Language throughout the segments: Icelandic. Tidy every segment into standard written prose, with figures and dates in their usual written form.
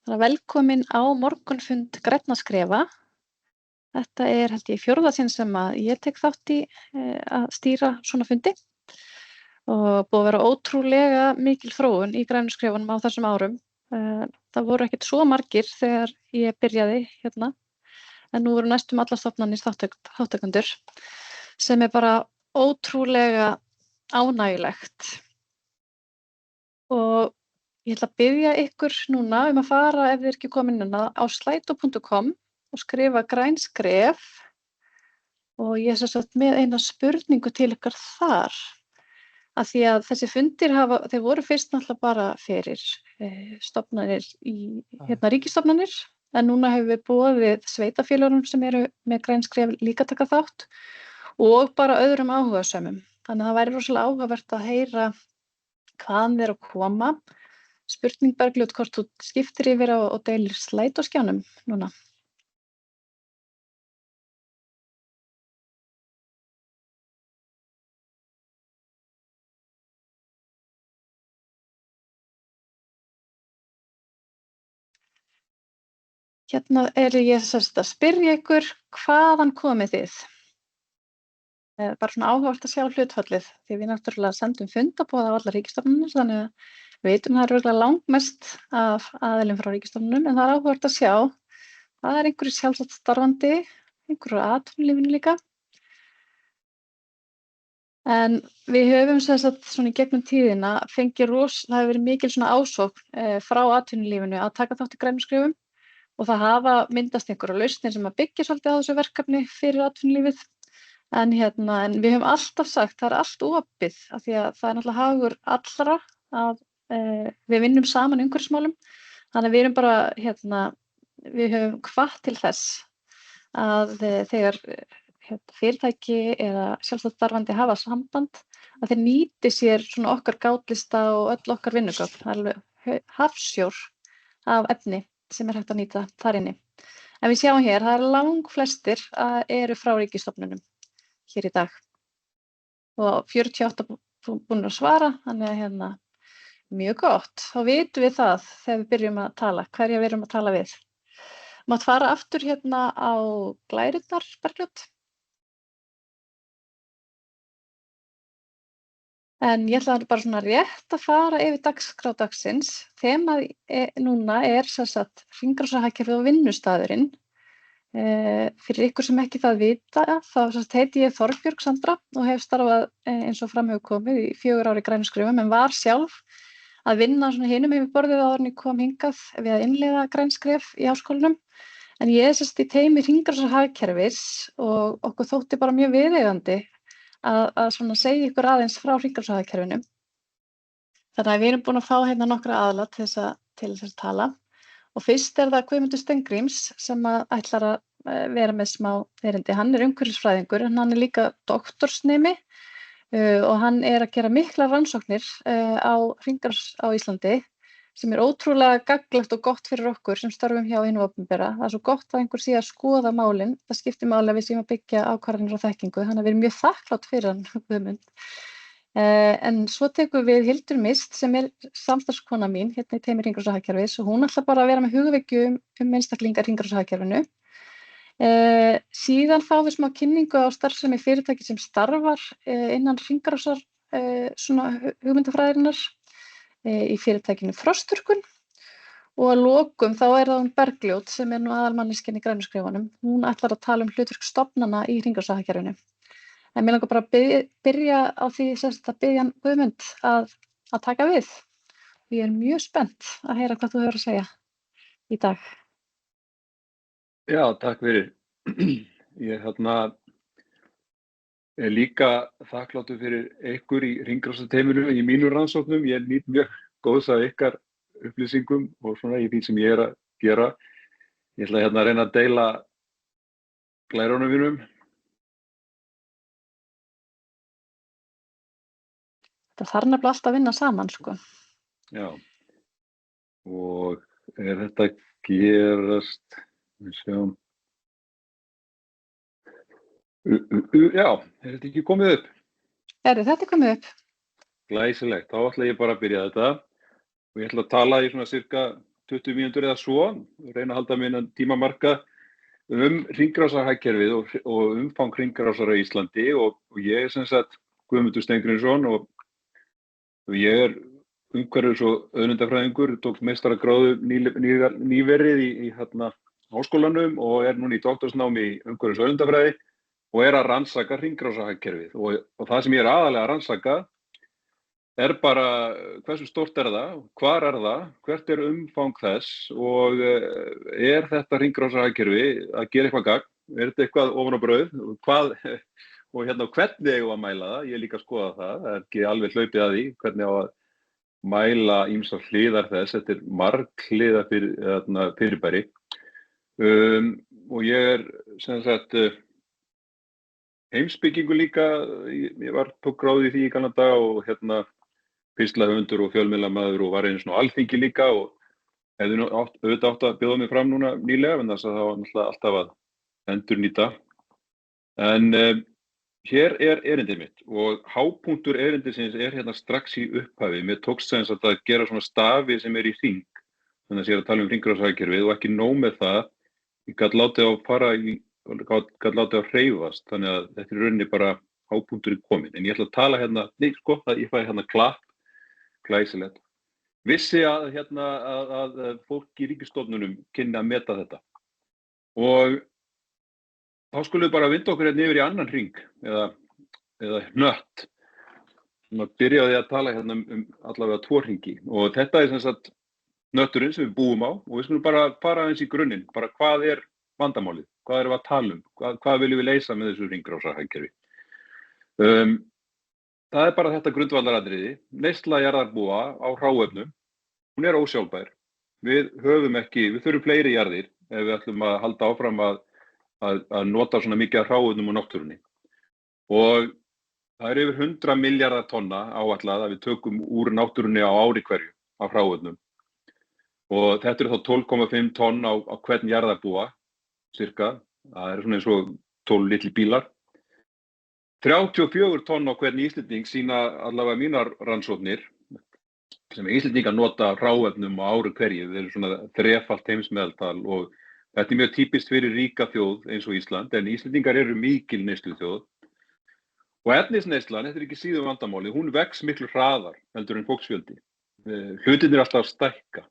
Velkomin á morgunfund Grænna skrefa. Þetta held ég fjórða sinn sem að ég tek þátt í að stýra svona fundi og búið að vera ótrúlega mikil þróun í Grænum skrefunum á þessum árum. Það voru ekkert svo margir þegar ég byrjaði hérna, en nú eru næstum allar stofnanir þátttakendur sem bara ótrúlega ánægjulegt. Og ég ætla að biðja ykkur núna að fara, ef þið ekki komin inn á slido.com og skrifa græn skref og ég sagt með eina spurningu til ykkar þar. Af því að þessi fundir þeir voru fyrst náttúrulega bara fyrir stofnanir í ríkisstofnanir, en núna hefur við boðið sveitarfélögunum sem eru með græn skref líka taka þátt og bara öðrum áhugasömmum. Þannig að það væri rosalega áhugavert að heyra hvaðan þeir að koma. Spurning Bergljót, hvort þú skiptir yfir og deilir slido-skjánum núna? Hérna ég að spyrja ykkur, hvaðan komið þið? Bara svona áhugavert að sjá hlutfallið, því við náttúrulega sendum fundaboð á allar ríkisstofnanir, þannig að við vitum það örugglega langmest af aðilum frá ríkisstofnunum, en það áhugavert að sjá það einhverjir sjálfstætt starfandi, einhverjir á atvinnulífinu líka. En við höfum svona í gegnum tíðina fengið það hefur verið mikil svona ásókn frá atvinnulífinu að taka þátt í grænum skrefum og það hafa myndast einhverjar lausnir sem að byggja svolítið á þessu verkefni fyrir atvinnulífið. En við höfum alltaf sagt, það allt opið, af því að það náttúrulega hagur allra að við vinnum saman í umhverfismálum. Þannig að við erum bara, við höfum hvatt til þess að þegar fyrirtæki eða sjálfstætt starfandi hafa samband, að þeir nýti sér svona okkar gátlista og öll okkar vinnugögn. Það alveg hafsjór af efni sem hægt að nýta þar inni. En við sjáum hér, það langflestir eru frá ríkisstofnunum hér í dag. Og 48 búin að svara, þannig að mjög gott. Þá vitum við það þegar við byrjum að tala, hverja við erum að tala við. Mátt fara aftur á glærurnar, Bergljót. En ég ætla bara svona rétt að fara yfir dagskrá dagsins. Þemað núna hringrásarhagkerfið og vinnustaðurinn. Fyrir ykkur sem ekki það vita, þá heiti ég Þorbjörg Sandra og hef starfað eins og fram hefur komið í 4 ár í grænum skrefum, en var sjálf að vinna svona hinum yfir borðið áður en ég kom hingað við að innleiða græn skref í háskólanum. En ég í teymi hringrásarhagkerfis og okkur þótti bara mjög viðeigandi að svona segja ykkur aðeins frá hringrásarhagkerfinu. Þannig að við erum búin að fá nokkra aðila til þess að tala. Og fyrst það Guðmundur Steingríms sem ætlar að vera með smá erindi. Hann umhverfisfræðingur, en hann líka doktorsnemi og hann að gera miklar rannsóknir á hringrás á Íslandi, sem ótrúlega gagnlegt og gott fyrir okkur sem starfum hjá hinu opinbera. Það svo gott að einhver sé að skoða málin. Það skiptir máli að við séum að byggja ákvarðanir á þekkingu. Þannig að við erum mjög þakklátt fyrir hann, Guðmund. En svo tekum við Hildur Mist sem samstarfskona mín í teymi hringrásarhagkerfis og hún ætlar bara að vera með hugvekju einstaklinga hringrásarhagkerfinu. Síðan fáum við smá kynningu á starfsemi fyrirtæki sem starfar innan hringrásar svona hugmyndafræðinnar í fyrirtækinu Frosturkun og að lokum þá það hún Bergljót sem nú aðalmanneskjan í grænu skrefunum. Hún ætlar að tala hlutverk stofnana í hringrásarhagkerfinu. En mér langar bara að byrja á því að biðja Guðmund að taka við. Ég mjög spennt að heyra hvað þú hefur að segja í dag. Já, takk fyrir. Ég líka þakkláttur fyrir ykkur í hringrásarteyminu í mínum rannsóknum. Ég nýt mjög góðs af ykkar upplýsingum og svona í því sem ég að gera. Ég ætla að reyna að deila glærunum mínum. Það þarf nefnilega alltaf að vinna saman, sko. Já, og þetta gerast, við sjáum, já, þetta ekki komið upp? Þetta komið upp. Glæsilegt, þá ætla ég bara að byrja þetta og ég ætla að tala í svona cirka 20 mínútur eða svo, reyna að halda mig innan tímamarka hringrásarhagkerfið og umfang hringrásar á Íslandi og ég sem sagt Guðmundur Steingrímsson og ég umhverfis- og auðlindafræðingur, tók meistaragráðu nýverið í háskólanum og núna í doktorsnámi í umhverfis- og auðlindafræði og að rannsaka hringrásarhagkerfið og það sem ég aðalega að rannsaka bara hversu stórt það, hvar það, hvert umfang þess og þetta hringrásarhagkerfi að gera eitthvað gagn, þetta eitthvað ofan á brauð, hvað og hvernig eigum að mæla það, ég líka að skoða það ekki alveg hlaupið að því, hvernig á að mæla ýmsar hliðar þess, þetta marghliða fyrirbæri og ég sem sagt heimspekingur líka, ég tók gráðu í því í gamla daga og píslahöfundur og fjölmiðlamaður og var einu svona á Alþingi líka og hefði auðvitað átt að bjóða mig fram núna nýlega, en þess að það var náttúrulega alltaf að endurnýta. En hér erindið mitt og hápunktur erindisins strax í upphafi. Mér tókst sem sagt að gera svona stafi sem í hring, þannig að ég að tala hringrásarhagkerfið og ekki nóg með það. Ég gat látið á fara gat látið á hreyfast, þannig að þetta rauninni bara hápunkturinn kominn. En ég ætla að tala ég fæ klapp, glæsilegt. Vissi að fólk í ríkisstofnunum kynni að meta þetta. Og þá skulum við bara vinda okkur yfir í annan hring eða hnött. Byrjaði að tala allavega 2 hringi og þetta sem sagt hnötturinn sem við búum á og við skulum bara fara aðeins í grunninn, bara hvað vandamálið, hvað erum við að tala hvað viljum við leysa með þessu hringrásarhagkerfi. Það bara þetta grundvallaratriði, neysla jarðarbúa á hráefnum, hún ósjálfbær. Við þurfum fleiri jarðir ef við ætlum að halda áfram að nota svona mikið af hráefnum og náttúrunni. Og það yfir 100 milljarðar tonna áætlað að við tökum úr náttúrunni á ári hverju af hráefnum. Og þetta þá 12,5 tonn á hvern jarðarbúa, cirka. Það svona eins og 12 litli bílar. 34 tonn á hvern Íslending sýna allavega mínar rannsóknir sem Íslendingar nota hráefnum á ári hverju. Þeir eru svona þrefalt heimsmeðaltal og þetta mjög típist fyrir ríka þjóð eins og Ísland, en Íslendingar eru mikil neysluþjóð. Og efnisneyslan, þetta ekki síður vandamáli, hún vex miklu hraðar heldur en fólksfjöldi. Hlutirnir alltaf að stækka,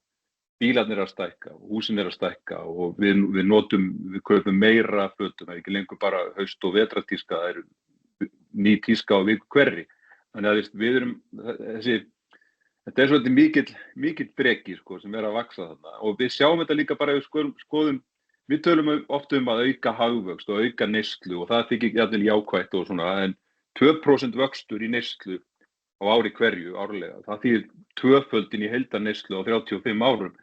bílarnir að stækka, húsin að stækka og við kaupum meira fötum, það ekki lengur bara haust- og vetrartíska, það eru ný tíska á viku hverri. Þannig að við erum þetta svolítið mikill breki sem að vaxa þarna og við sjáum þetta líka bara ef við skoðum, við tölum oft að auka hagvöxt og auka neyslu og það þykir jafnvel jákvætt og svona, en 2% vöxtur í neyslu á ári hverju árlega, það þýðir tvöföldin í heildarneyslu á 35 árum,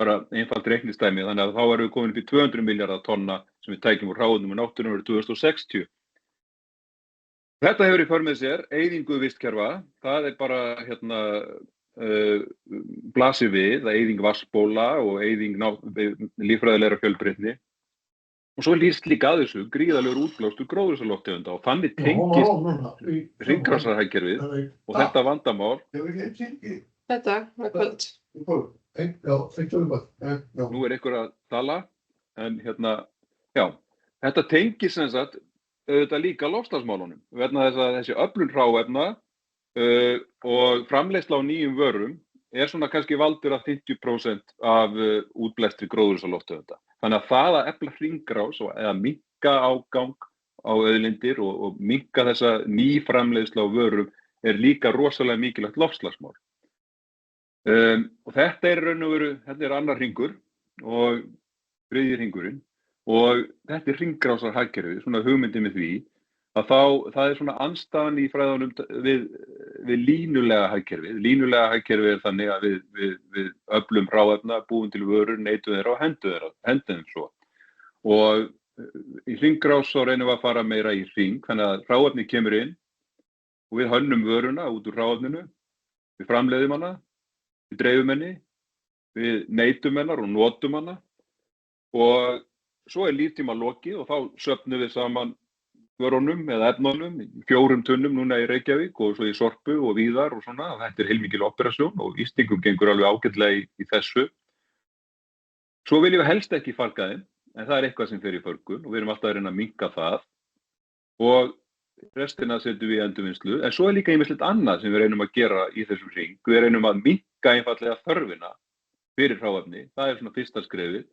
bara einfalt reiknistæmi, þannig að þá erum við komin upp í 200 milljarðar tonna sem við tækjum úr hráefnum og náttúrunni árið 2060. Þetta hefur í för með sér eyðingu vistkerfa, það bara blasir við, eyðing vatnsbóla og eyðing líffræðilegra fjölbreytni. Og svo lýst líka að þessu gríðarlegur útblástur gróðurhúsalofttegunda og þannig tengist hringrásarhagkerfið og þetta vandamál. Þetta var kvöld. Nú einhver að tala, en þetta tengist sem sagt auðvitað líka loftslagsmálunum vegna þess að þessi öflun hráefna og framleiðsla á nýjum vörum svona kannski valdur að 50% af útblæstri gróðurhúsalofttegunda. Þannig að það að efla hringrás eða minnka ágang á auðlindir og minnka þessa nýframleiðslu á vörum líka rosalega mikilvægt loftslagsmál. Og þetta raun og veru, þetta annar hringur og þriðji hringurinn og þetta hringrásarhagkerfið, svona hugmyndin með því að það svona andstæðan í fræðunum við línulega hagkerfið. Línulega hagkerfið þannig að við öflum hráefna, búum til vörur, neytum þeirra og hendum þeim svo. Og í hringrás þá reynum við að fara meira í hring, þannig að hráefni kemur inn og við hönnum vöruna út úr hráefninu, við framleiðum hana, við dreifum henni, við neytum hennar og notum hana og svo líftíma lokið og þá söfnum við saman vörunum eða efnunum í 4 tunnum núna í Reykjavík og svo í Sorpu og víðar og svona. Þetta heilmikil operasjón og Íslendingum gengur alveg ágætlega í þessu. Svo viljum við helst ekki farga þeim, en það eitthvað sem fer í förgun og við erum alltaf að reyna að minnka það og restina setjum við í endurvinnslu. En svo líka ýmislegt annað sem við reynum að gera í þessum hring. Við reynum að minnka einfaldlega þörfina fyrir hráefni. Það svona fyrsta skrefið.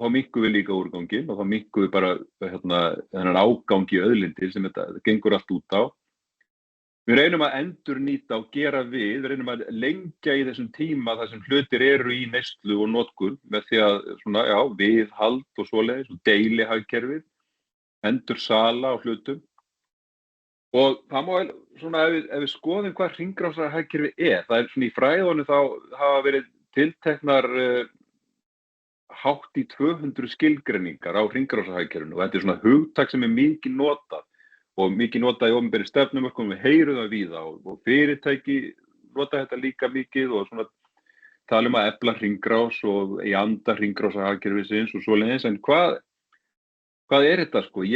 Þá minnkum við líka úrganginn og þá minnkum við bara þennan ágang í auðlindir sem þetta gengur allt út á. Við reynum að endurnýta og gera við reynum að lengja í þessum tíma þar sem hlutir eru í neyslu og notkun með því að viðhald og svoleiðis og deilihagkerfið, endursala á hlutum. Og það má ef við skoðum hvað hringrásarhagkerfi það er svona í fræðunum þá hafa verið tilteknar hátt í 200 skilgreiningar á hringrásarhagkerfinu og þetta svona hugtak sem mikið notað. Og mikið notað í opinberri stefnumörkum, við heyrum það víða og fyrirtæki nota þetta líka mikið og svona tala að efla hringrás og í anda hringrásarhagkerfisins og svoleiðis. En hvað þetta sko?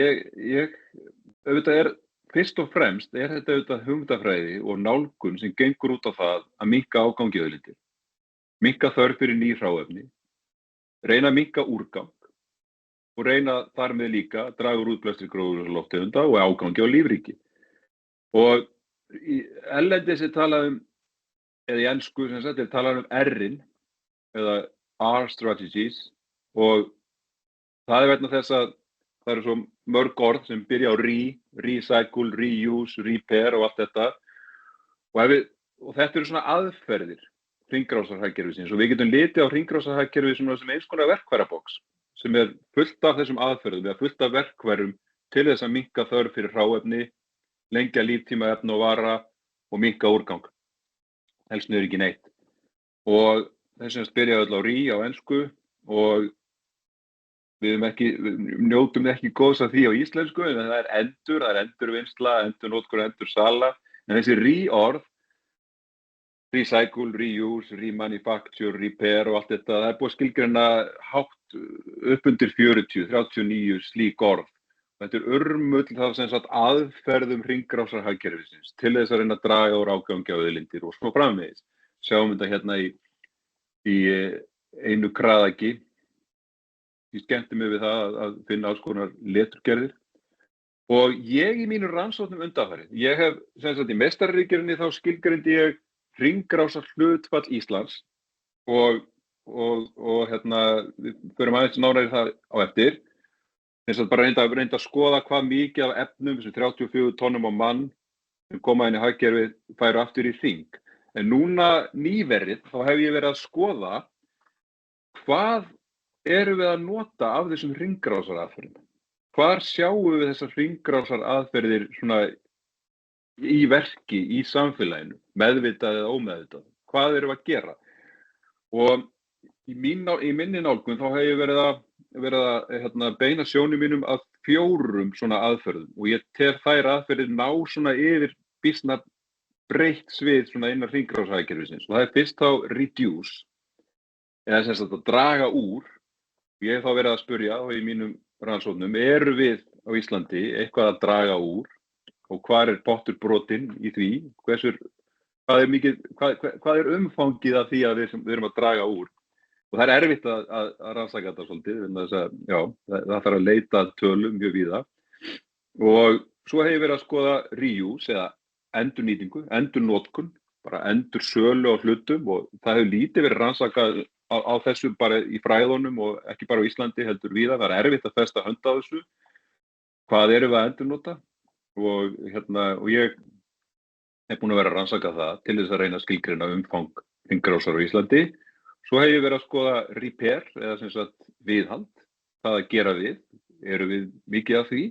Auðvitað fyrst og fremst þetta auðvitað hugmyndafræði og nálgun sem gengur út á það að minnka ágangi auðlindir, minnka þörf fyrir ný hráefni, reyna að minnka úrgang og reyna þar með líka að draga úr útblæstri gróðurhúsalofttegunda og ágangi á lífríki. Og erlendis talað eða í ensku talað R-in eða R-strategies og það vegna þess að það eru svo mörg orð sem byrja á recycle, reuse, repair og allt þetta. Og þetta eru svona aðferðir hringrásarhagkerfisins og við getum litið á hringrásarhagkerfið sem eins konar verkfærabox sem fullt af þessum aðferðum, eða fullt af verkfærum til þess að minnka þörf fyrir hráefni, lengja líftíma efna og vara og minnka úrgang. Helst niður ekki neitt. Og þess byrja öll á á ensku og við njótum ekki góðs af því á íslensku, en það endurvinnsla, endurnotkun, endursala. En þessi orð, recycle, reuse, remanufacture, repair og allt þetta, það búið að skilgreina hátt upp undir 39 slík orð. Þetta urmull það aðferðum hringrásarhagkerfisins til þess að reyna að draga úr ágangi á auðlindir og svo framvegis. Sjáum þetta hérna í einu kraðaki. Ég skemmti mig við það að finna alls konar leturgerðir. Og ég í mínu rannsóknum undanfarið, ég hef í meistararitgerðinni þá skilgreindi ég hringrásarhlutfall Íslands og við förum aðeins nánar það á eftir. Þess að bara reynda að skoða hvað mikið af efnum, þessum 34 tonnum á mann sem koma inn í hagkerfið færu aftur í hring. En núna nýverið þá hef ég verið að skoða hvað erum við að nota af þessum hringrásaraðferðum. Hvar sjáum við þessar hringrásaraðferðir svona í verki, í samfélaginu, meðvitað eða ómeðvitað? Hvað erum við að gera? Og í minni nálgun þá hef ég verið að beina sjónum mínum að 4 svona aðferðum og ég tel þær aðferðir ná svona yfir býsna breytt svið svona innan hringrásarhagkerfisins. Og það fyrst þá reduce, eða að draga úr. Ég hef þá verið að spyrja í mínum rannsóknum, eru við á Íslandi eitthvað að draga úr og hvar pottur brotinn í því? Hvað umfangið af því að við erum að draga úr? Og það erfitt að rannsaka þetta svolítið, það þarf að leita tölum mjög víða. Og svo hef ég verið að skoða reuse eða endurnýtingu, endurnotkun, bara endursölu á hlutum og það hefur lítið verið rannsakað á þessu bara í fræðunum og ekki bara á Íslandi heldur víða. Það erfitt að festa hönd á þessu. Hvað erum við að endurnota? Og ég búin að vera að rannsaka það til þess að reyna að skilgreina umfang hringrásar á Íslandi. Svo hef ég verið að skoða repair eða viðhald, hvað að gera við, eru við mikið af því,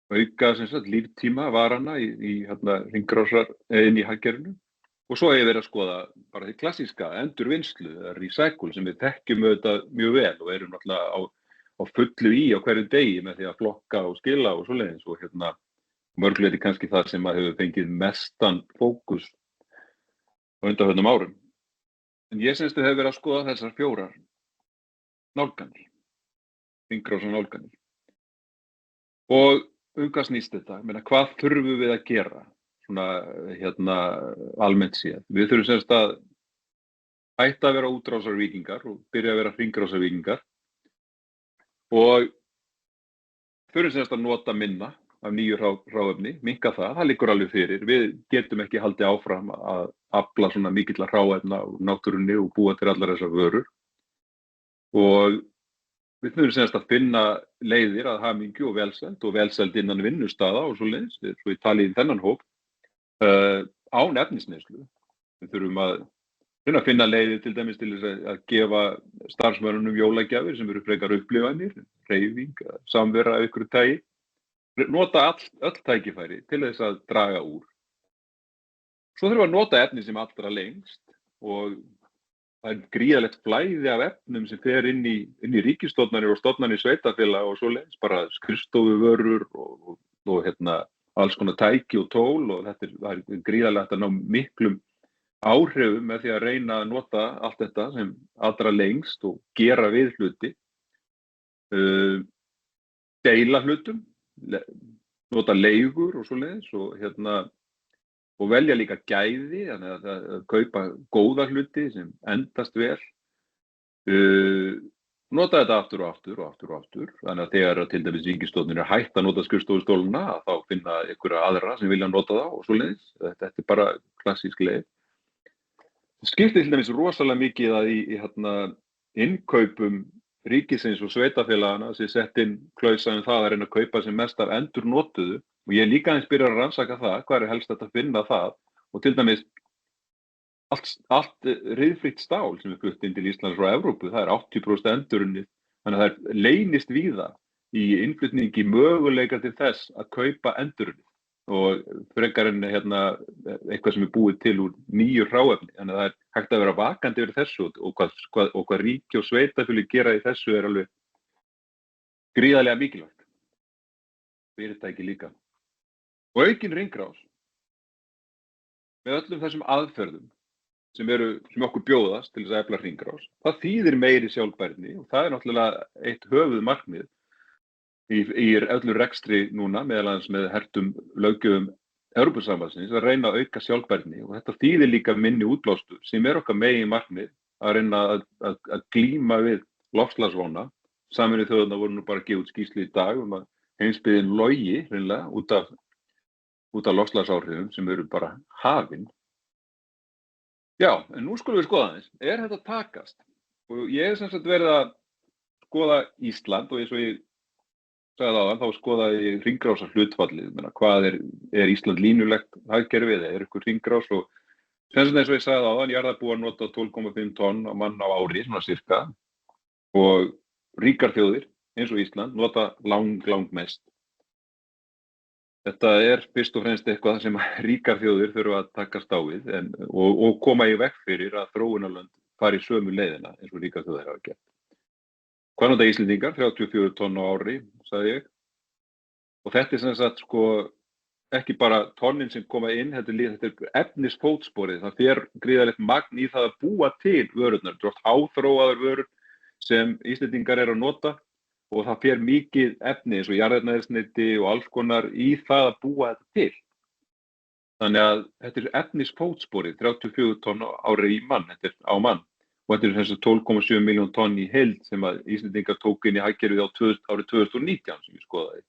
auka líftíma varana í hringrásar inn í hagkerfinu. Og svo hef ég verið að skoða bara því klassíska endurvinnslu eða recycle sem við þekkjum auðvitað mjög vel og erum náttúrulega á fullu í á hverjum degi með því að flokka og skila og svoleiðis og mörguleiti kannski það sem að hefur fengið mestan fókus á undanförnum árum. En ég hef verið að skoða þessar 4 nálganir, hringrásar nálganir. Og hvað snýst þetta? Hvað þurfum við að gera? Svona almennt séð. Við þurfum hætta að vera útrásarvíkingar og byrja að vera hringrásarvíkingar og förum sem sagt að nota minna af nýju hráefni, minnka það liggur alveg fyrir. Við getum ekki haldið áfram að afla svona mikilla hráefna úr náttúrunni og búa til allar þessar vörur. Og við þurfum sem sagt að finna leiðir að hamingju og velsæld innan vinnustaða og svoleiðis, svo ég tali í þennan hóp, án efnisneyslu. Við þurfum að reyna að finna leiðir til dæmis til þess að gefa starfsmönnunum jólagjafir sem eru frekar upplifanir, hreyfing, samvera af ykkur tagi. Nota öll tækifæri til þess að draga úr. Svo þurfum við að nota efni sem allra lengst og það er gríðarlegt flæði af efnum sem fer inn í ríkisstofnanir og stofnanir sveitarfélaga og svoleiðis, bara skrifstofuvörur og alls konar tæki og tól og það er gríðarlegt að ná miklum áhrifum með því að reyna að nota allt þetta sem allra lengst og gera við hluti, deila hlutum, nota leigur og svoleiðis og velja líka gæði, þannig að kaupa góða hluti sem endast vel, nota þetta aftur og aftur, þannig að þegar til dæmis ríkisstofnanir hætta að nota skrifstofustólana þá finna einhverja aðra sem vilja nota það og svoleiðis. Þetta er bara klassísk leið. Það skiptir til dæmis rosalega mikið að í innkaupum ríkisins og sveitarfélagana sem sett inn klausa það að reyna að kaupa sem mest af endurnotuðu og ég líka aðeins byrjar að rannsaka það, hvað er helst að finna það og til dæmis allt ryðfrítt stál sem er flutt inn til Íslands frá Evrópu, það er 80% endurunnið, þannig að það leynist víða í innflutningi möguleika til þess að kaupa endurunnið og frekar en eitthvað sem er búið til úr nýju hráefni, þannig að það er hægt að vera vakandi yfir þessu og hvað ríki og sveitarfélög gera í þessu er alveg gríðarlega mikilvægt. Fyrirtæki líka. Og aukin hringrás með öllum þessum aðferðum sem okkur bjóðast til þess að efla hringrás, það þýðir meiri sjálfbærni og það er náttúrulega eitt höfuðmarkmið í öllu rekstri núna, meðal annars með hertum löggjöfum Evrópusambandsins að reyna að auka sjálfbærni og þetta þýðir líka minni útblástur sem er okkar meginmarkmið að reyna að glíma við loftslagsvána. Sameinuðu þjóðirnar voru nú bara að gefa út skýrslu í dag að heimsbyggðin logi hreinlega út af loftslagsáhrifum sem eru bara hafin. Já, en nú skulum við skoða aðeins. Er þetta takast? Og ég sem sagt verið að skoða Ísland og eins og ég sagði áðan, þá skoðaði ég hringrásarhlutfallið, hvað er Ísland línulegt hagkerfi eða er ykkur hringrás og sem eins og ég sagði áðan, jarðarbúar nota 12,5 tonn á mann á ári, svona sirka, og ríkar þjóðir eins og Ísland nota lang mest. Þetta er fyrst og fremst eitthvað sem ríkar þjóðir þurfa að takast á við og koma í veg fyrir að þróunarlönd fari sömu leiðina eins og ríkar þjóðir hafa gert. Hvað nota Íslendingar? 34 tonn á ári, sagði ég. Og þetta er sem sagt ekki bara tonnin sem koma inn, þetta er efnisfótsporið. Það fer gríðarlegt magn í það að búa til vörurnar. Þetta er oft háþróaðar vörur sem Íslendingar eru að nota og það fer mikið efni eins og jarðefnaeldsneyti og alls konar í það að búa þetta til. Þannig að þetta er efnisfótsporið, 34 tonn á ári í mann, þetta er á mann. Og þetta er þessi 12,7 miljón tonn í heild sem að Íslendingar tók inn í hagkerfið árið 2019 sem ég skoðaði.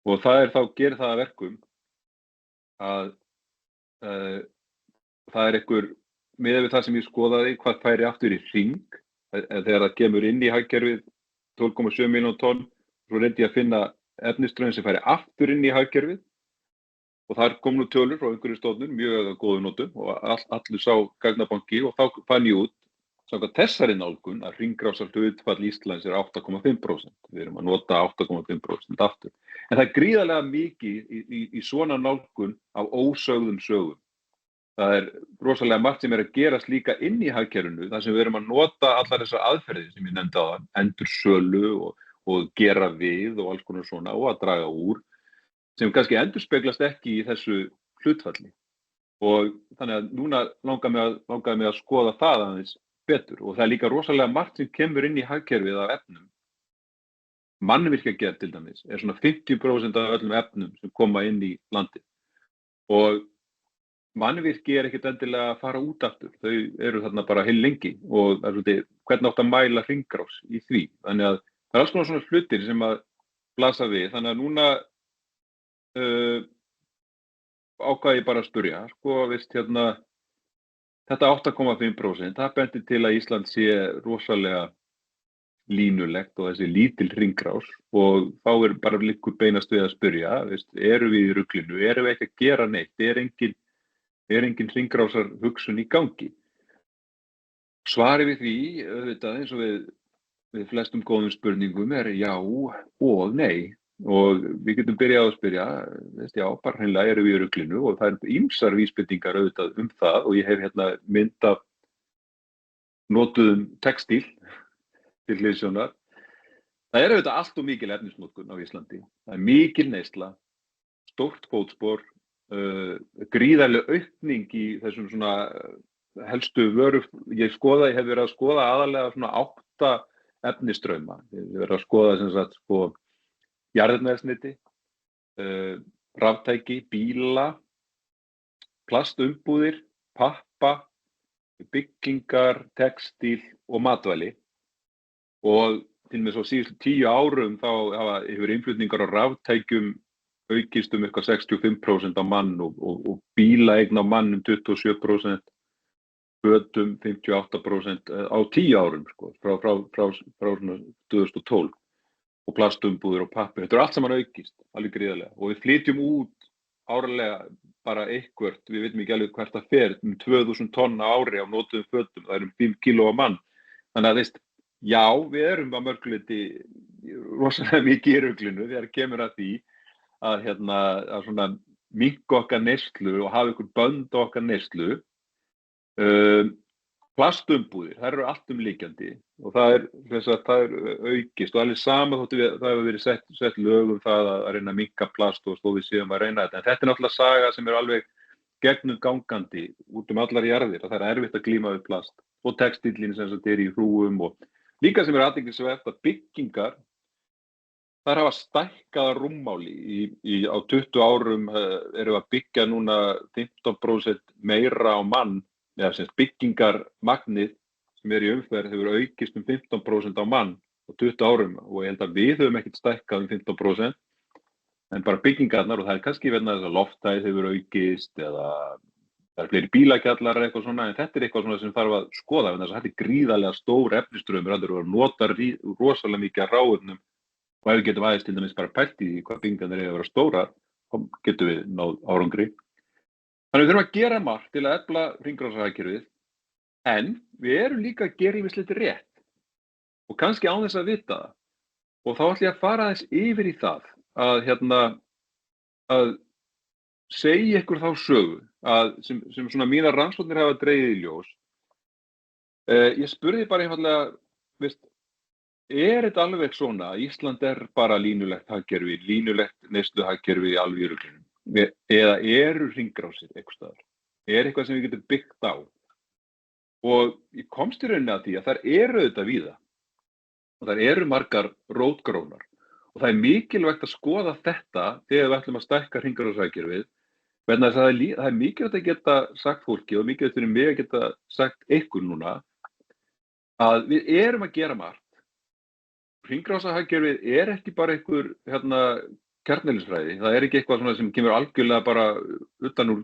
Og það gerir það að verkum að það er miðað við það sem ég skoðaði, hvað færi aftur í hring, þegar það kemur inn í hagkerfið 12,7 miljón tonn, svo reyndi ég að finna efnisströym sem færi aftur inn í hagkerfið. Og þar kom nú tölur frá einhverju stofnun, mjög góðu notum og allur sá gagnabanki og þá fann ég út samkvæmt þessari nálgun að hringrásarhlutfall Íslands er 8,5%. Við erum að nota 8,5% aftur. En það er gríðarlega mikið í svona nálgun af ósögðum sögum. Það er rosalega margt sem er að gerast líka inn í hagkerfinu, þar sem við erum að nota allar þessar aðferðir sem ég nefndi áðan, endursölu og gera við og alls konar svona og að draga úr, sem kannski endurspeglast ekki í þessu hlutfalli. Og þannig að núna langaði mig að skoða það aðeins betur og það er líka rosalega margt sem kemur inn í hagkerfið af efnum. Mannvirkjagerð til dæmis er svona 50% af öllum efnum sem koma inn í landið. Og mannvirki ekkert endilega að fara út aftur. Þau eru þarna bara heil lengi og það er svolítið hvernig átt að mæla hringrás í því. Þannig að það er alls konar svona hlutir sem að blasa við. Þannig að núna ákvað ég bara að spyrja, sko, veist, hérna, þetta 8,5%, það bendir til að Ísland sé rosalega línulegt og þessi lítil hringrás og þá er bara liggur beinast við að spyrja, veist, eru við í ruglinu, eru við ekki að gera neitt, er engin hringrásar hugsun í gangi? Svarið við því, auðvitað, eins og við flestum góðum spurningum er já og nei. Og við getum byrjað að spyrja, veist, já, bara hreinlega eru við í ruglinu og það eru ýmsar vísbendingar auðvitað það og ég hef hérna mynd af notuðum textíl til hliðsjónar. Það er auðvitað allt og mikil efnisnotkun á Íslandi. Það er mikil neysla, stórt fótspor, gríðarleg aukning í þessum svona helstu vöru. Ég hef verið að skoða aðalega svona 8 efnisstrauma. Ég hef verið að skoða sem sagt sko jarðefnaeldsneyti, raftæki, bíla, plastumbúðir, pappa, byggingar, textíl og matvæli. Og til og með svo síðustu 10 árum þá hefur innflutningar á raftækjum aukist eitthvað 65% á mann og bílaeign á mann 27%, fötum 58% á 10 árum, sko, frá svona 2012. Og plastumbúðir og pappir. Þetta allt saman aukist, alveg gríðarlega. Og við flytjum út árlega bara eitthvert, við veitum ekki alveg hvert það fer, 2000 tonn á ári á notuðum fötum, það 5 kíló á mann. Þannig að veist, já, við erum að mörgu leyti rosalega mikið í ruglinu þegar kemur að því að að svona minnka okkar neyslu og hafa ykkur bönd á okkar neyslu. Plastumbúðir, það eru alltumlíkjandi og það er aukist og alveg sama þótt það hefur verið sett lög það að reyna að minnka plast og við séum að reyna þetta. En þetta er náttúrulega saga sem er alveg gegnum gangandi út allar jarðir að það er erfitt að glíma við plast og textíllinn sem þetta í hrúgum og líka sem er athyglisvert að byggingar þær hafa stækkað rúmmáli á 20 árum erum við að byggja núna 15% meira á mann. Eða sem byggingarmagnið sem í umferð hefur aukist 15% á mann á 20 árum og ég held að við höfum ekkert stækkað 15% en bara byggingarnar og það er kannski vegna þess að lofthæð hefur aukist eða það fleiri bílakjallar eða eitthvað svona en þetta er eitthvað svona sem þarf að skoða vegna þess að þetta gríðarlega stór efnisstraumur það eru að nota rosalega mikið af hráefnum og ef við getum aðeins til dæmis bara pælt í hvað byggingarnar eru að vera stórar þá getum við náð árangri. Þannig við þurfum að gera margt til að efla hringrásarhagkerfið, en við erum líka að gera ýmislegt rétt og kannski án þess að vita það. Og þá ætla ég að fara aðeins yfir í það að segja ykkur þá sögu sem svona mínar rannsóknir hafa dregið í ljós. Ég spurði bara einfaldlega, veist, er þetta alveg svona að Ísland er bara línulegt hagkerfi, línulegt neysluhagkerfi alveg í ruglinu? Eða eru hringrásir eitthvað staðar? Er eitthvað sem við getum byggt á? Og ég komst í rauninni að því að þær eru auðvitað víða og þær eru margar rótgrónar og það er mikilvægt að skoða þetta þegar við ætlum að stækka hringrásarhagkerfið vegna þess að það er mikilvægt að geta sagt fólki og mikilvægt fyrir mig að geta sagt ykkur núna að við erum að gera margt. Hringrásarhagkerfið er ekki bara einhver kjarneðlisfræði. Það er ekki eitthvað svona sem kemur algjörlega bara utan úr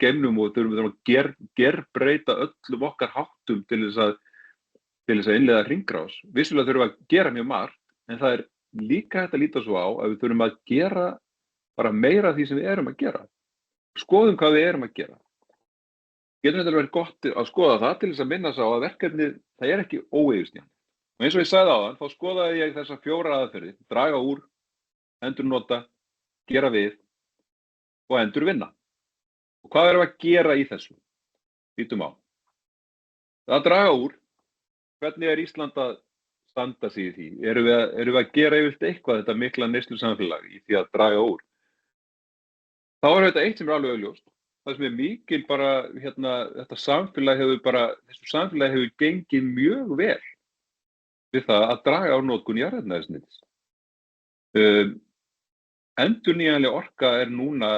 geimnum og þurfum að gerbreyta öllum okkar háttum til þess að innleiða hringrás. Vissulega þurfum að gera mjög margt, en það er líka hægt að líta svo á að við þurfum að gera bara meira af því sem við erum að gera. Skoðum hvað við erum að gera. Getur þetta verið gott að skoða það til þess að minna sá að verkefnið, það er ekki óyfirsnjálft. Og eins og ég sagði áðan, þá skoðaði ég þessar 4 aðferðir, draga úr, endurnota, gera við og endurvinna. Og hvað erum við að gera í þessu? Lítum á. Það að draga úr, hvernig er Ísland að standa sig í því? Erum við að gera yfirleitt eitthvað þetta mikla neyslusamfélag í því að draga úr? Þá er þetta eitt sem er alveg augljóst. Það sem er mikil bara, þetta samfélag þessu samfélagi hefur gengið mjög vel við það að draga úr notkun jarðefnaeldsneytis. Endurnýjanleg orka er núna